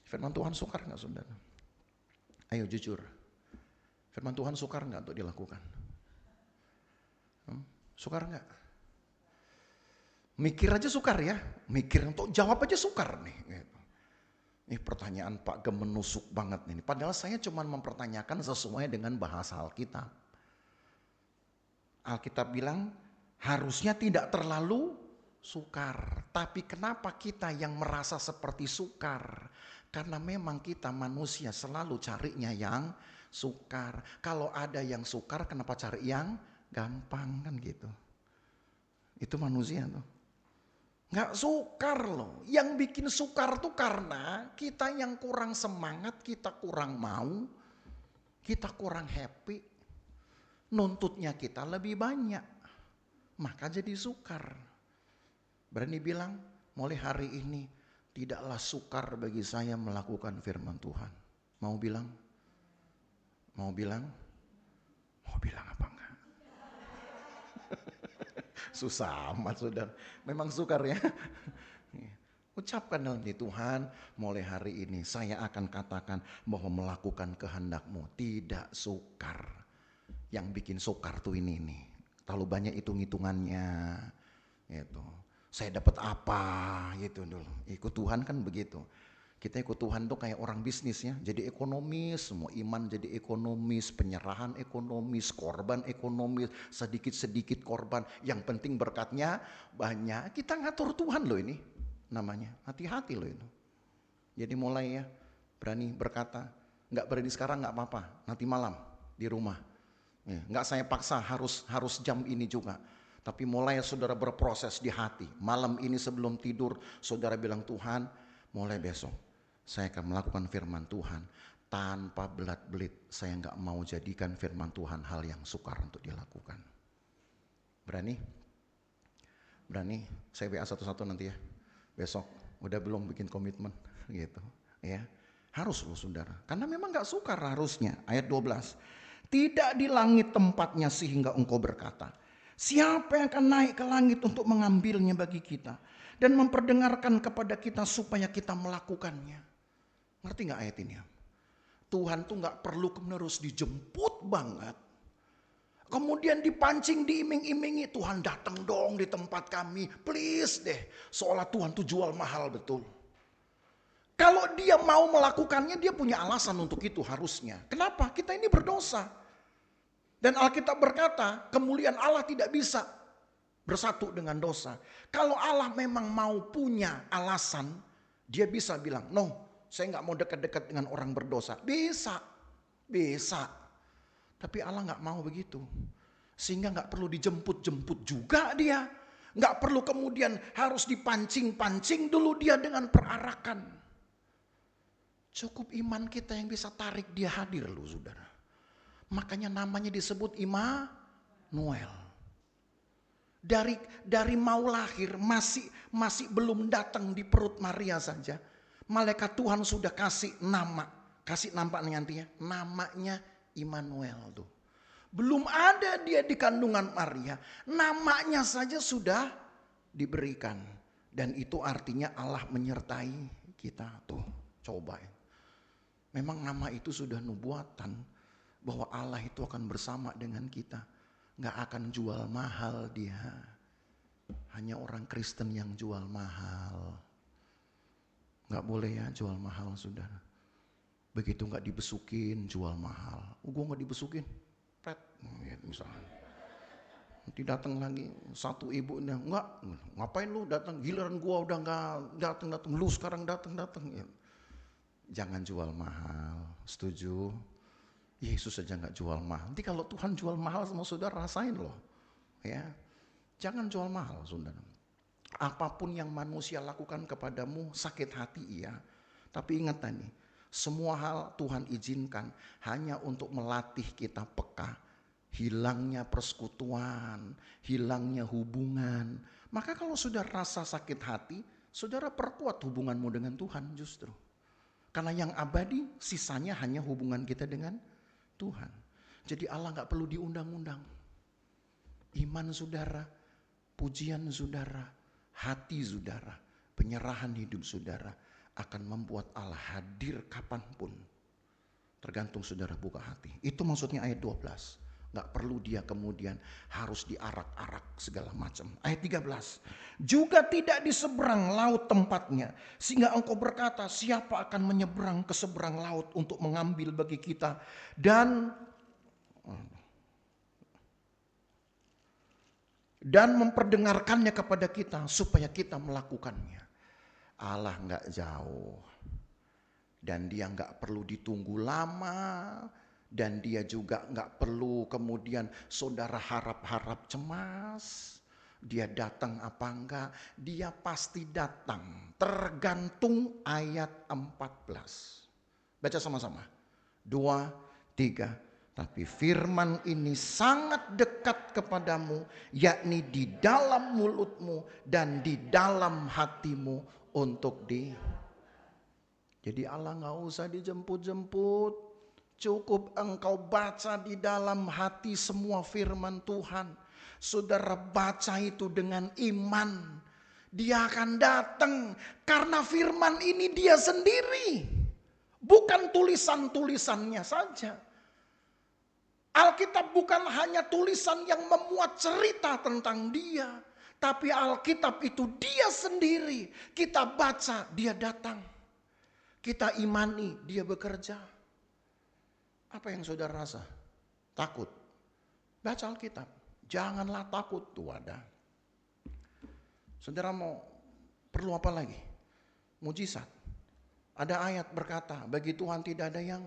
Firman Tuhan sukar gak saudara? Ayo jujur. Firman Tuhan sukar gak untuk dilakukan? Sukar gak? Mikir aja sukar ya. Mikir untuk jawab aja sukar nih. Ini pertanyaan Pak Gem menusuk banget nih. Padahal saya cuma mempertanyakan sesuai dengan bahasa Alkitab. Alkitab bilang harusnya tidak terlalu sukar. Tapi kenapa kita yang merasa seperti sukar? Karena memang kita manusia selalu carinya yang sukar. Kalau ada yang sukar kenapa cari yang gampang kan gitu. Itu manusia tuh. Gak sukar loh. Yang bikin sukar tuh karena kita yang kurang semangat, kita kurang mau, kita kurang happy. Nuntutnya kita lebih banyak. Maka jadi sukar. Berani bilang, mulai hari ini tidaklah sukar bagi saya melakukan firman Tuhan. Mau bilang? Mau bilang? Mau bilang apa enggak? Susah amat saudara. Memang sukar ya. Ucapkan dalam hati, Tuhan mulai hari ini saya akan katakan bahwa melakukan kehendak-Mu tidak sukar. Yang bikin sukar tuh ini nih. Terlalu banyak hitung-hitungannya. Gitu. Saya dapat apa gitu dulu. Ikut Tuhan kan begitu. Kita ikut Tuhan tuh kayak orang bisnis ya. Jadi ekonomis, semua iman jadi ekonomis, penyerahan ekonomis, korban ekonomis, sedikit-sedikit korban. Yang penting berkatnya banyak. Kita ngatur Tuhan loh ini namanya. Hati-hati loh itu. Jadi mulai ya berani berkata, nggak berani sekarang nggak apa-apa, nanti malam di rumah. Ya, nggak saya paksa harus jam ini juga. Tapi mulai saudara berproses di hati. Malam ini sebelum tidur saudara bilang, Tuhan mulai besok saya akan melakukan firman Tuhan tanpa belat-belit. Saya nggak mau jadikan firman Tuhan hal yang sukar untuk dilakukan. Berani? Berani? Saya WA satu-satu nanti ya. Besok udah belum bikin komitmen gitu ya. Harus loh saudara. Karena memang nggak sukar harusnya. Ayat 12. Tidak di langit tempatnya sehingga engkau berkata, siapa yang akan naik ke langit untuk mengambilnya bagi kita dan memperdengarkan kepada kita supaya kita melakukannya. Ngerti gak ayat ini? Tuhan tuh gak perlu menerus dijemput banget. Kemudian dipancing, diiming-imingi, Tuhan datang dong di tempat kami, please deh. Seolah Tuhan tuh jual mahal betul. Kalau dia mau melakukannya, dia punya alasan untuk itu harusnya. Kenapa? Kita ini berdosa. Dan Alkitab berkata, kemuliaan Allah tidak bisa bersatu dengan dosa. Kalau Allah memang mau punya alasan, dia bisa bilang, no, saya nggak mau dekat-dekat dengan orang berdosa. Bisa. Tapi Allah nggak mau begitu. Sehingga nggak perlu dijemput-jemput juga dia. Nggak perlu kemudian harus dipancing-pancing dulu dia dengan perarakan. Cukup iman kita yang bisa tarik dia hadir loh saudara. Makanya namanya disebut Immanuel. Dari mau lahir masih belum datang di perut Maria saja. Malaikat Tuhan sudah kasih nama. Kasih nampak nantinya. Namanya Immanuel tuh. Belum ada dia di kandungan Maria. Namanya saja sudah diberikan. Dan itu artinya Allah menyertai kita tuh. Coba ya. Memang nama itu sudah nubuatan. bahwa Allah itu akan bersama dengan kita. Gak akan jual mahal dia. Hanya orang Kristen yang jual mahal. Gak boleh ya jual mahal, saudara. Begitu gak dibesukin, jual mahal. Gue gak dibesukin, pret, misalnya. Nanti datang lagi satu ibu, enggak, ngapain lu datang? Giliran gua udah nggak datang, lu sekarang datang. Ya. Jangan jual mahal, setuju? Yesus aja nggak jual mahal. Nanti kalau Tuhan jual mahal sama saudara, rasain loh, ya. Jangan jual mahal, saudara. Apapun yang manusia lakukan kepadamu, sakit hati iya. Tapi ingat tadi, semua hal Tuhan izinkan hanya untuk melatih kita peka. Hilangnya persekutuan, hilangnya hubungan. Maka kalau sudah rasa sakit hati, saudara perkuat hubunganmu dengan Tuhan justru. Karena yang abadi sisanya hanya hubungan kita dengan Tuhan. Jadi Allah gak perlu diundang-undang. Iman saudara, pujian saudara, hati saudara, penyerahan hidup saudara akan membuat Allah hadir kapanpun. Tergantung saudara buka hati. Itu maksudnya ayat 12. Gak perlu dia kemudian harus diarak-arak segala macam. Ayat 13. Juga tidak di seberang laut tempatnya. Sehingga engkau berkata, siapa akan menyeberang ke seberang laut untuk mengambil bagi kita. Dan memperdengarkannya kepada kita supaya kita melakukannya. Allah gak jauh. Dan dia gak perlu ditunggu lama. Dan dia juga gak perlu kemudian saudara harap-harap cemas. Dia datang apa enggak? Dia pasti datang. Tergantung ayat 14. Baca sama-sama. 2, 3. Tapi firman ini sangat dekat kepadamu. Yakni di dalam mulutmu dan di dalam hatimu untuk Jadi Allah gak usah dijemput-jemput. Cukup engkau baca di dalam hati semua firman Tuhan. Saudara baca itu dengan iman. Dia akan datang karena firman ini dia sendiri. Bukan tulisan-tulisannya saja. Alkitab bukan hanya tulisan yang memuat cerita tentang dia. Tapi Alkitab itu dia sendiri. Kita baca, dia datang. Kita imani, dia bekerja. Apa yang saudara rasa? Takut? Baca Alkitab. Janganlah takut, tuh ada. Saudara mau perlu apa lagi? Mujizat. Ada ayat berkata, bagi Tuhan tidak ada yang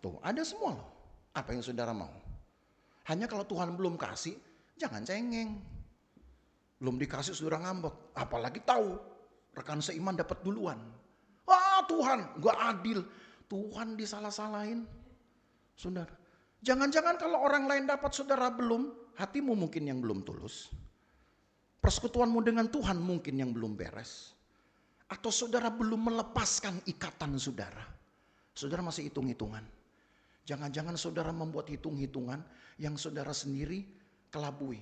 tuh, ada semua loh. Apa yang saudara mau? Hanya kalau Tuhan belum kasih, jangan cengeng. Belum dikasih saudara ngambek. Apalagi tahu rekan seiman dapat duluan. Tuhan gak adil. Tuhan disalah-salahin. Saudara, jangan-jangan kalau orang lain dapat saudara belum, hatimu mungkin yang belum tulus. Persekutuanmu dengan Tuhan mungkin yang belum beres. Atau saudara belum melepaskan ikatan saudara. Saudara masih hitung-hitungan. Jangan-jangan saudara membuat hitung-hitungan yang saudara sendiri kelabui.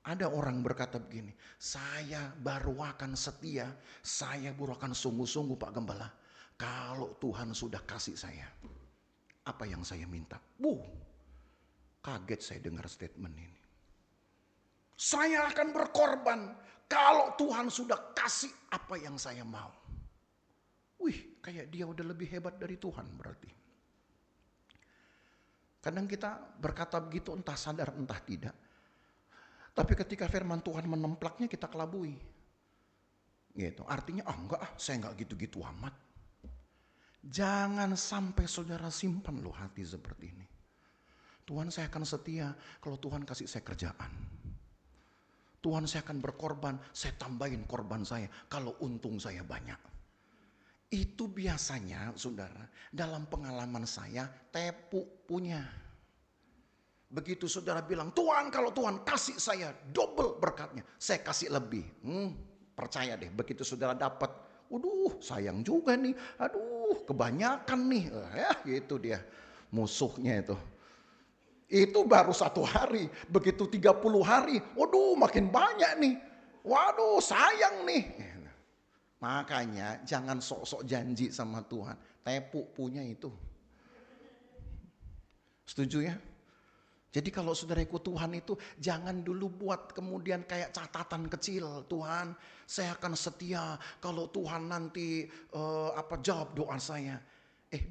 Ada orang berkata begini, saya baru akan setia, saya baru akan sungguh-sungguh Pak Gembala. Kalau Tuhan sudah kasih saya. Apa yang saya minta? Kaget saya dengar statement ini. Saya akan berkorban kalau Tuhan sudah kasih apa yang saya mau. Kayak dia udah lebih hebat dari Tuhan berarti. Kadang kita berkata begitu entah sadar entah tidak. Tapi ketika firman Tuhan menemplaknya kita kelabui. Gitu. Artinya saya enggak gitu-gitu amat. Jangan sampai saudara simpan loh hati seperti ini. Tuhan saya akan setia kalau Tuhan kasih saya kerjaan. Tuhan saya akan berkorban, saya tambahin korban saya kalau untung saya banyak. Itu biasanya saudara dalam pengalaman saya tepu punya. Begitu saudara bilang Tuhan kalau Tuhan kasih saya double berkatnya, saya kasih lebih. Percaya deh begitu saudara dapat. Sayang juga nih. Kebanyakan nih. Gitu dia. Musuhnya itu. Itu baru 1 hari. Begitu 30 hari. Makin banyak nih. Sayang nih. Makanya jangan sok-sok janji sama Tuhan. Tepu punya itu. Setuju ya? Jadi kalau saudara ikut Tuhan itu jangan dulu buat kemudian kayak catatan kecil. Tuhan, saya akan setia kalau Tuhan nanti jawab doa saya.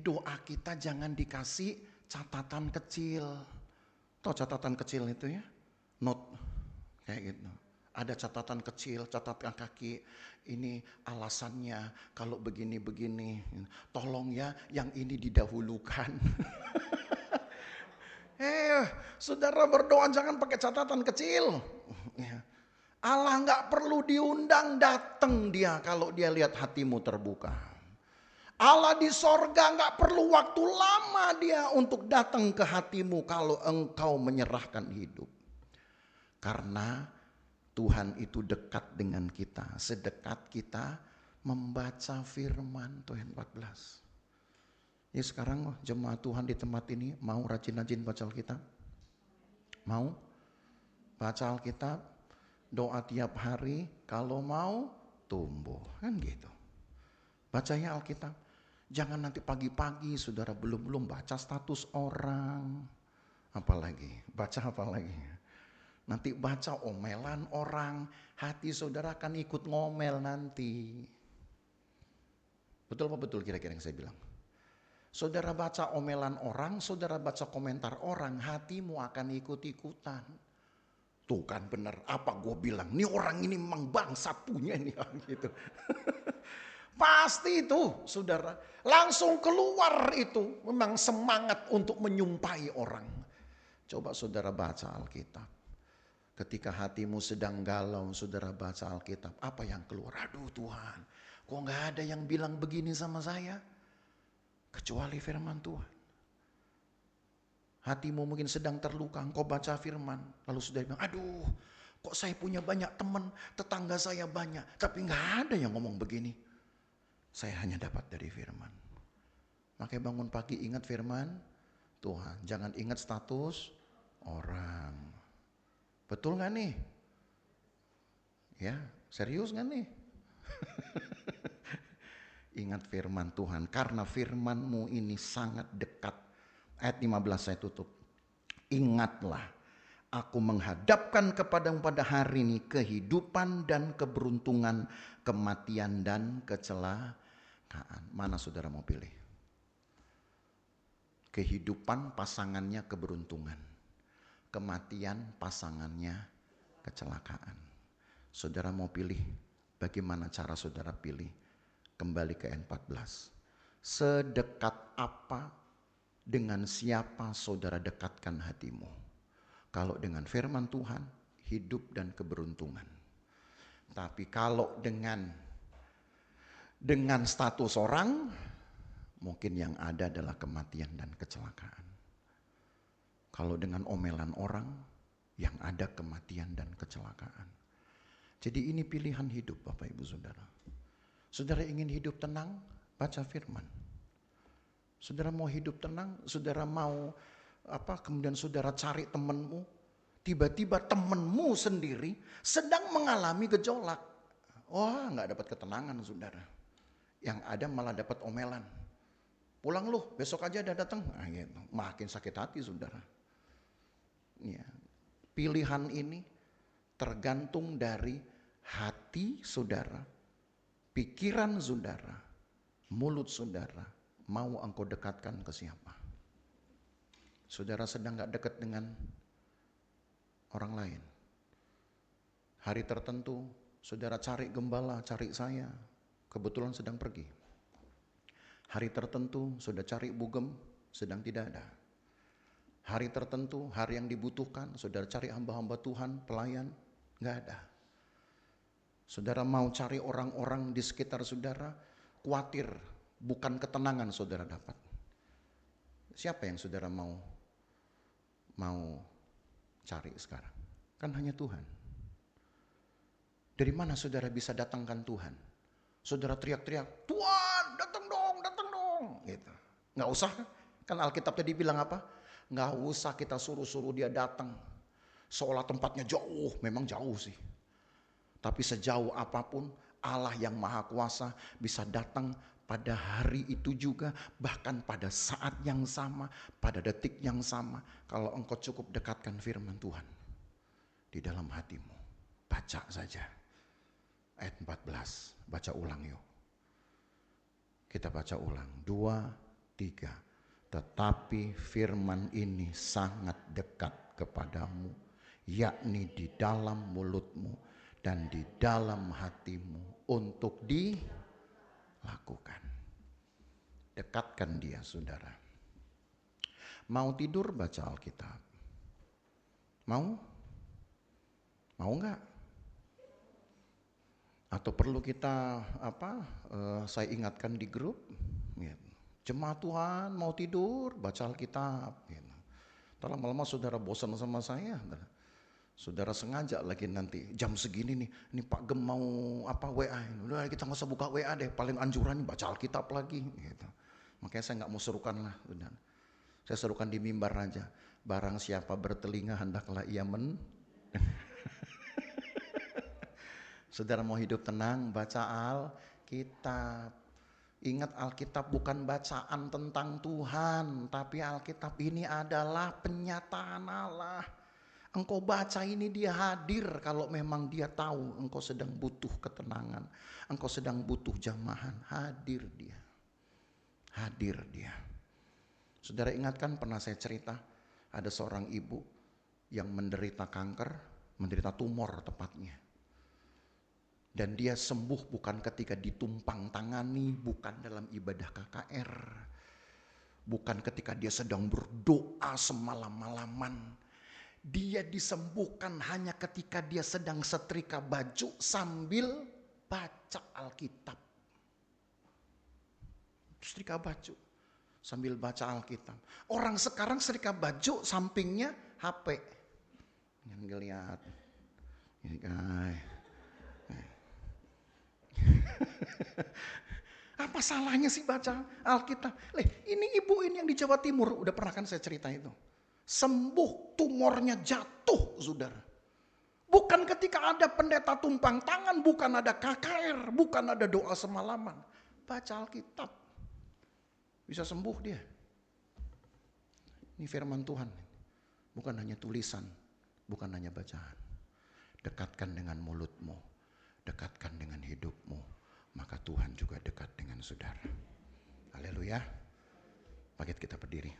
Doa kita jangan dikasih catatan kecil. Tahu catatan kecil itu ya? Note kayak gitu. Ada catatan kecil, catatan kaki. Ini alasannya kalau begini-begini. Tolong ya yang ini didahulukan. Saudara berdoa jangan pakai catatan kecil. Allah nggak perlu diundang, datang dia kalau dia lihat hatimu terbuka. Allah di sorga nggak perlu waktu lama dia untuk datang ke hatimu kalau engkau menyerahkan hidup. Karena Tuhan itu dekat dengan kita, sedekat kita membaca firman. Tuhan 14. Ya sekarang jemaat Tuhan di tempat ini mau rajin-rajin baca Alkitab? Mau? Baca Alkitab, doa tiap hari, kalau mau tumbuh. Kan gitu. Bacanya Alkitab. Jangan nanti pagi-pagi saudara belum baca status orang. Apalagi, baca apalagi. Nanti baca omelan orang, hati saudara akan ikut ngomel nanti. Betul apa betul kira-kira yang saya bilang? Saudara baca omelan orang, saudara baca komentar orang, hatimu akan ikut-ikutan. Tuh kan benar, apa gue bilang, nih orang ini memang bangsat punya nih gitu. Pasti itu saudara, langsung keluar itu, memang semangat untuk menyumpahi orang. Coba saudara baca Alkitab. Ketika hatimu sedang galau, saudara baca Alkitab, apa yang keluar? Aduh Tuhan, kok gak ada yang bilang begini sama saya? Kecuali firman Tuhan. Hatimu mungkin sedang terluka, engkau baca firman. Lalu sudah bilang, aduh kok saya punya banyak teman, tetangga saya banyak. Tapi gak ada yang ngomong begini. Saya hanya dapat dari firman. Makanya bangun pagi ingat firman Tuhan. Jangan ingat status orang. Betul gak nih? Ya, serius gak nih? Ingat firman Tuhan, karena firman-Mu ini sangat dekat. Ayat 15 saya tutup. Ingatlah, aku menghadapkan kepadamu pada hari ini kehidupan dan keberuntungan, kematian dan kecelakaan. Mana saudara mau pilih? Kehidupan pasangannya keberuntungan. Kematian pasangannya kecelakaan. Saudara mau pilih? Bagaimana cara saudara pilih? Kembali ke N14. Sedekat apa, dengan siapa saudara dekatkan hatimu? Kalau dengan firman Tuhan, hidup dan keberuntungan. Tapi kalau dengan status orang, mungkin yang ada adalah kematian dan kecelakaan. Kalau dengan omelan orang, yang ada kematian dan kecelakaan. Jadi ini pilihan hidup Bapak Ibu Saudara. Saudara ingin hidup tenang, baca firman. Saudara mau hidup tenang, saudara mau kemudian saudara cari temanmu, tiba-tiba temanmu sendiri sedang mengalami gejolak. Wah, nggak dapat ketenangan saudara. Yang ada malah dapat omelan. Pulang lu, besok aja ada datang. Gitu. Makin sakit hati saudara. Ya. Pilihan ini tergantung dari hati saudara, pikiran saudara, mulut saudara, mau engkau dekatkan ke siapa? Saudara sedang gak dekat dengan orang lain. Hari tertentu, saudara cari gembala, cari saya, kebetulan sedang pergi. Hari tertentu, saudara cari bugem, sedang tidak ada. Hari tertentu, hari yang dibutuhkan, saudara cari hamba-hamba Tuhan, pelayan, gak ada. Saudara mau cari orang-orang di sekitar saudara, khawatir bukan ketenangan saudara dapat. Siapa yang saudara mau cari sekarang? Kan hanya Tuhan. Dari mana saudara bisa datangkan Tuhan? Saudara teriak-teriak, Tuhan datang dong, gitu. Nggak usah, kan Alkitab tadi bilang apa? Nggak usah kita suruh-suruh dia datang. Seolah tempatnya jauh, memang jauh sih. Tapi sejauh apapun Allah yang maha kuasa bisa datang pada hari itu juga, bahkan pada saat yang sama, pada detik yang sama, kalau engkau cukup dekatkan firman Tuhan di dalam hatimu. Baca saja ayat 14, baca ulang yuk. Kita baca ulang, 2, 3. Tetapi firman ini sangat dekat kepadamu, yakni di dalam mulutmu dan di dalam hatimu untuk dilakukan. Dekatkan dia, saudara. Mau tidur baca Alkitab? Mau? Mau enggak? Atau perlu kita saya ingatkan di grup, gitu. Jemaat Tuhan mau tidur baca Alkitab, gitu. Lama-lama saudara bosan sama saya, saudara sengaja lagi nanti jam segini nih, ini Pak Gem mau WA, udah kita nggak usah buka WA deh, paling anjuran baca Alkitab lagi, gitu. Makanya saya nggak mau serukan lah, saudara. Saya serukan di mimbar aja, barang siapa bertelinga hendaklah ia Saudara mau hidup tenang, baca Alkitab. Ingat, Alkitab bukan bacaan tentang Tuhan, tapi Alkitab ini adalah penyataan Allah. Engkau baca ini, dia hadir kalau memang dia tahu engkau sedang butuh ketenangan, engkau sedang butuh jamahan, hadir dia. Hadir dia. Saudara ingatkan, pernah saya cerita, ada seorang ibu yang menderita kanker, menderita tumor tepatnya. Dan dia sembuh bukan ketika ditumpang tangani, bukan dalam ibadah KKR, bukan ketika dia sedang berdoa semalam-malaman. Dia disembuhkan hanya ketika dia sedang setrika baju sambil baca Alkitab. Setrika baju sambil baca Alkitab. Orang sekarang setrika baju sampingnya HP. Yang lihat. Ini guys. Apa salahnya sih baca Alkitab? Ini ibu ini yang di Jawa Timur, udah pernah kan saya cerita itu. Sembuh, tumornya jatuh, saudara. Bukan ketika ada pendeta tumpang tangan, bukan ada KKR, bukan ada doa semalaman. Baca Alkitab, bisa sembuh dia. Ini firman Tuhan, bukan hanya tulisan, bukan hanya bacaan. Dekatkan dengan mulutmu, dekatkan dengan hidupmu, maka Tuhan juga dekat dengan saudara. Haleluya. Paket kita berdiri.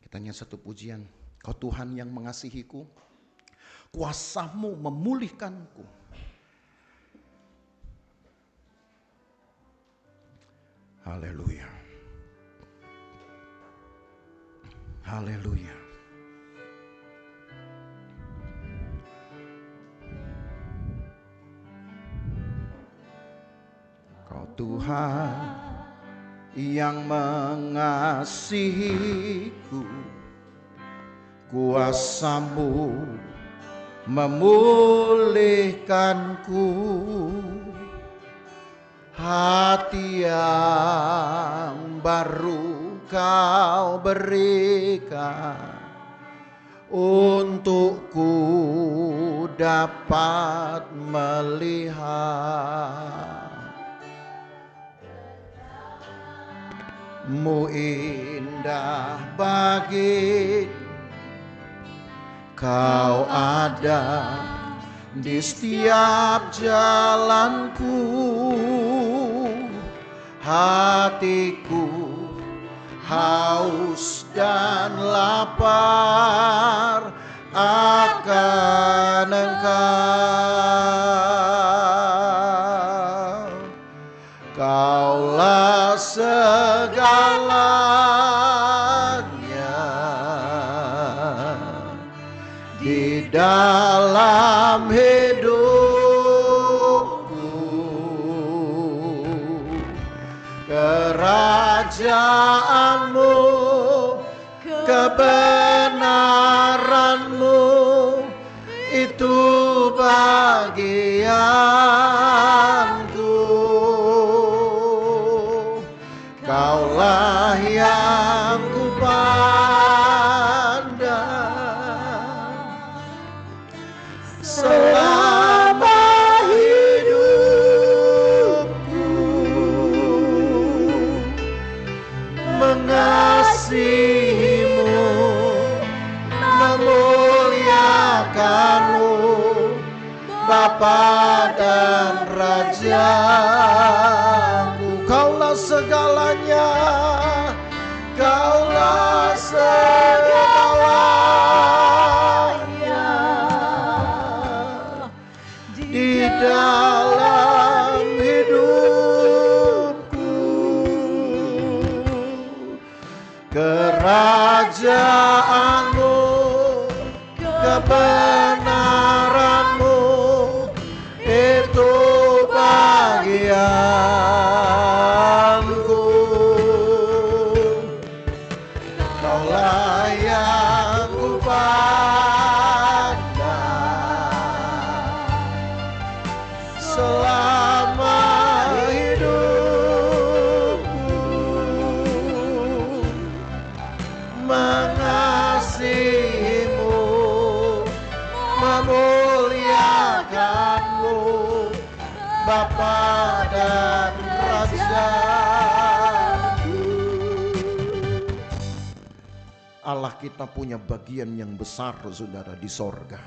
Kita nyanyi satu pujian. Kau Tuhan yang mengasihiku, kuasa-Mu memulihkanku. Haleluya. Haleluya. Kau Tuhan yang mengasihiku, kuasa-Mu memulihkanku. Hati yang baru Kau berikan, untukku dapat melihat Mu indah bagi Kau ada di setiap jalanku. Hatiku haus dan lapar akan Engkau. Kaulah segalanya di dalam hidupku. Kerajaan-Mu, kebenaran-Mu, itu bagianku. Kaulah yang kupandang selama hidupku. mengasihimu, memuliakanmu, Bapa dan Rajaku. Kaulah segalanya, Kaulah segalanya di dalam hidupku. Kerajaanmu, kebenaranmu, itu bagianku. Kaulah yang kupandang selama hidupku, mengasihimu, memuliakanmu, Bapa dan Rajaku. Allah kita punya bagian yang besar, saudara, di sorga.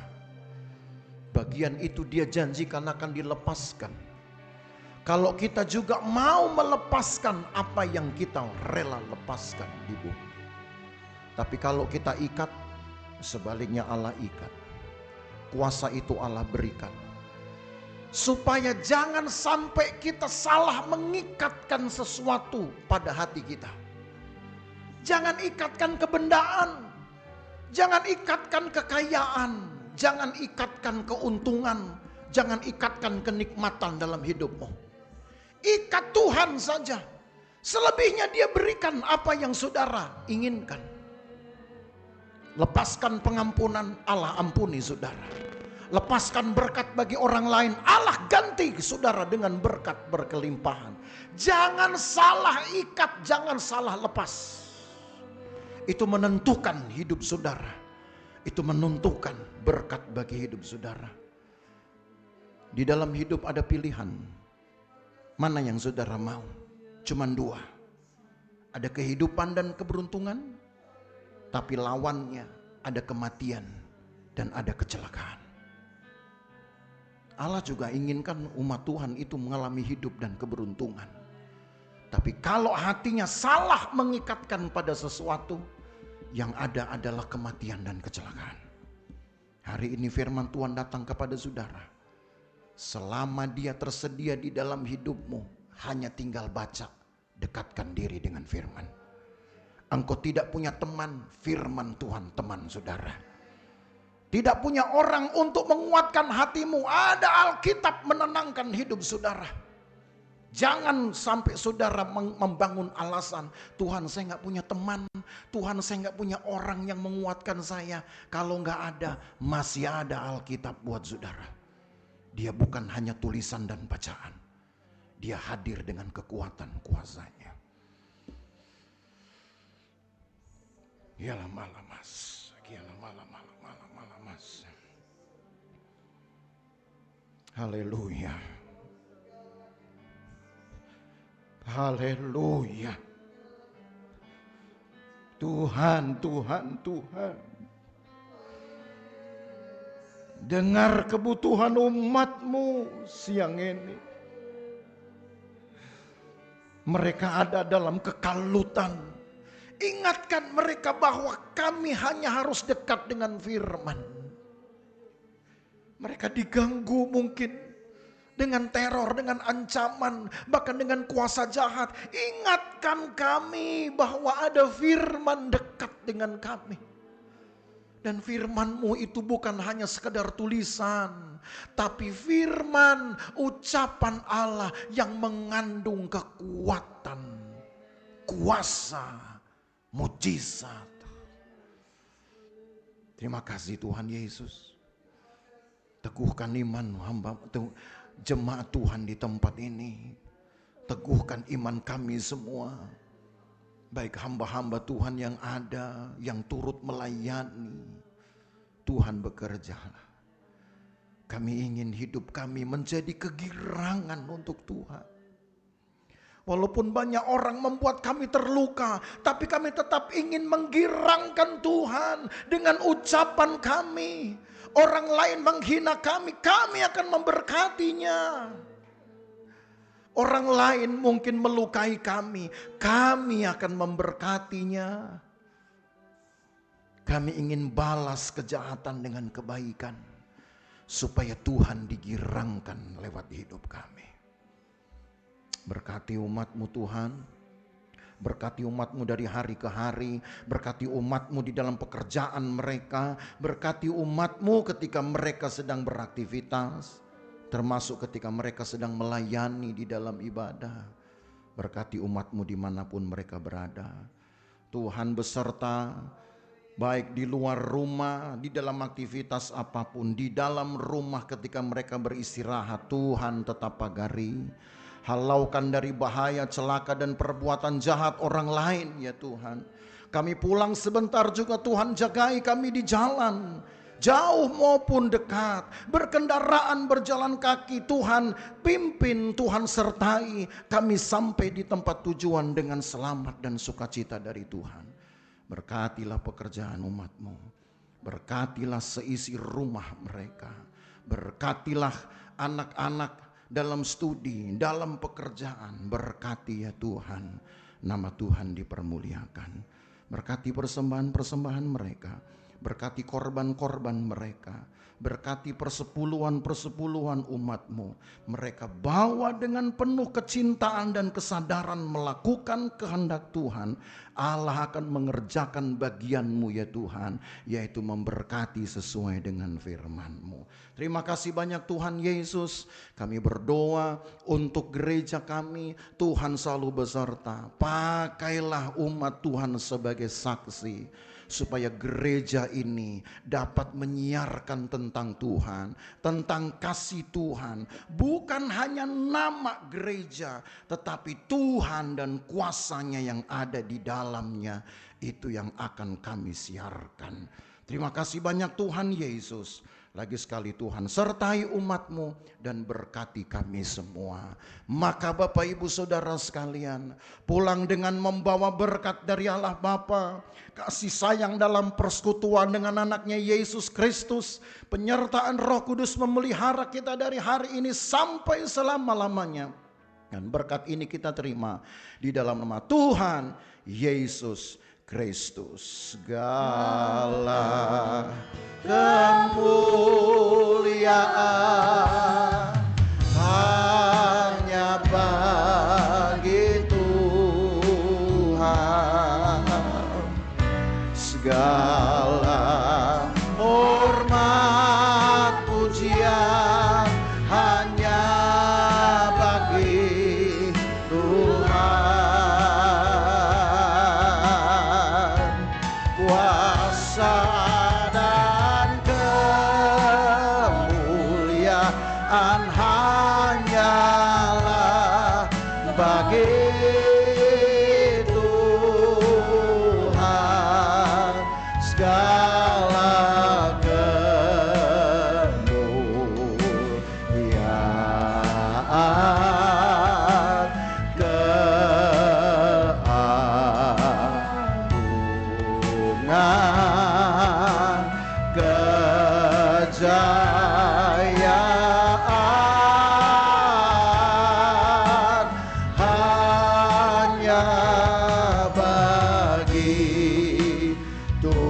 Bagian itu Dia janjikan akan dilepaskan. Kalau kita juga mau melepaskan apa yang kita rela lepaskan di bumi. Tapi kalau kita ikat, sebaliknya Allah ikat. Kuasa itu Allah berikan. Supaya jangan sampai kita salah mengikatkan sesuatu pada hati kita. Jangan ikatkan kebendaan. Jangan ikatkan kekayaan. Jangan ikatkan keuntungan. Jangan ikatkan kenikmatan dalam hidupmu. Ikat Tuhan saja. Selebihnya Dia berikan apa yang saudara inginkan. Lepaskan pengampunan, Allah ampuni saudara. Lepaskan berkat bagi orang lain, Allah ganti saudara dengan berkat berkelimpahan. Jangan salah ikat, jangan salah lepas. Itu menentukan hidup saudara. Itu menentukan berkat bagi hidup saudara. Di dalam hidup ada pilihan. Mana yang saudara mau? Cuman dua. Ada kehidupan dan keberuntungan, tapi lawannya ada kematian dan ada kecelakaan. Allah juga inginkan umat Tuhan itu mengalami hidup dan keberuntungan. Tapi kalau hatinya salah mengikatkan pada sesuatu, yang ada adalah kematian dan kecelakaan. Hari ini firman Tuhan datang kepada saudara. Selama Dia tersedia di dalam hidupmu, hanya tinggal baca, dekatkan diri dengan firman. Engkau tidak punya teman, firman Tuhan teman saudara. Tidak punya orang untuk menguatkan hatimu, ada Alkitab menenangkan hidup saudara. Jangan sampai saudara membangun alasan, Tuhan saya nggak punya teman, Tuhan saya nggak punya orang yang menguatkan saya. Kalau nggak ada, masih ada Alkitab buat saudara. Dia bukan hanya tulisan dan bacaan, Dia hadir dengan kekuatan kuasanya. Ialah malam mas, ialah malam mas. Haleluya. Haleluya. Tuhan, Tuhan, Tuhan. Dengar kebutuhan umat-Mu siang ini. Mereka ada dalam kekalutan. Ingatkan mereka bahwa kami hanya harus dekat dengan firman. Mereka diganggu mungkin dengan teror, dengan ancaman, bahkan dengan kuasa jahat. Ingatkan kami bahwa ada firman dekat dengan kami. Dan firman-Mu itu bukan hanya sekedar tulisan, tapi firman ucapan Allah yang mengandung kekuatan, kuasa, mujizat. Terima kasih Tuhan Yesus. Teguhkan iman hamba, jemaat Tuhan di tempat ini. Teguhkan iman kami semua. Baik hamba-hamba Tuhan yang ada, yang turut melayani. Tuhan bekerjalah. Kami ingin hidup kami menjadi kegirangan untuk Tuhan. Walaupun banyak orang membuat kami terluka, tapi kami tetap ingin menggirangkan Tuhan dengan ucapan kami. Orang lain menghina kami, kami akan memberkatinya. Orang lain mungkin melukai kami akan memberkatinya. Kami ingin balas kejahatan dengan kebaikan, supaya Tuhan digirangkan lewat hidup kami. Berkati umat-Mu Tuhan, berkati umat-Mu dari hari ke hari, berkati umat-Mu di dalam pekerjaan mereka, berkati umat-Mu ketika mereka sedang beraktivitas, termasuk ketika mereka sedang melayani di dalam ibadah. Berkati umat-Mu dimanapun mereka berada. Tuhan beserta, baik di luar rumah, di dalam aktivitas apapun, di dalam rumah ketika mereka beristirahat, Tuhan tetap pagari. Halaukan dari bahaya, celaka dan perbuatan jahat orang lain ya Tuhan. Kami pulang sebentar juga Tuhan jagai kami di jalan, jauh maupun dekat, berkendaraan, berjalan kaki, Tuhan pimpin, Tuhan sertai kami sampai di tempat tujuan dengan selamat dan sukacita dari Tuhan. Berkatilah pekerjaan umat-Mu, berkatilah seisi rumah mereka, berkatilah anak-anak dalam studi, dalam pekerjaan. Berkati ya Tuhan, nama Tuhan dipermuliakan. Berkati persembahan-persembahan mereka, berkati korban-korban mereka, berkati persepuluhan-persepuluhan umat-Mu. Mereka bawa dengan penuh kecintaan dan kesadaran melakukan kehendak Tuhan. Allah akan mengerjakan bagian-Mu ya Tuhan, yaitu memberkati sesuai dengan firman-Mu. Terima kasih banyak Tuhan Yesus. Kami berdoa untuk gereja kami, Tuhan selalu beserta. Pakailah umat Tuhan sebagai saksi, supaya gereja ini dapat menyiarkan tentang Tuhan, tentang kasih Tuhan. Bukan hanya nama gereja, tetapi Tuhan dan kuasanya yang ada di dalamnya. Itu yang akan kami siarkan. Terima kasih banyak Tuhan Yesus. Lagi sekali Tuhan sertai umat-Mu dan berkati kami semua. Maka Bapak Ibu Saudara sekalian, pulang dengan membawa berkat dari Allah Bapa, kasih sayang dalam persekutuan dengan anaknya Yesus Kristus, penyertaan Roh Kudus memelihara kita dari hari ini sampai selama-lamanya. Dan berkat ini kita terima di dalam nama Tuhan Yesus Kristus. Segala kemuliaan hanya bagi Tuhan. Segala hormat pujian hanya bagi Tuhan. Kuasa dan kemuliaan hanyalah bagi Tuhan. Segala kemuliaan, keagungan, kejayaan hanya bagi Tuhan.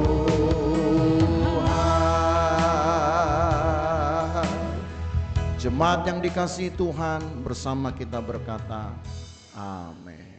Jemaat yang dikasihi Tuhan, bersama kita berkata, amin.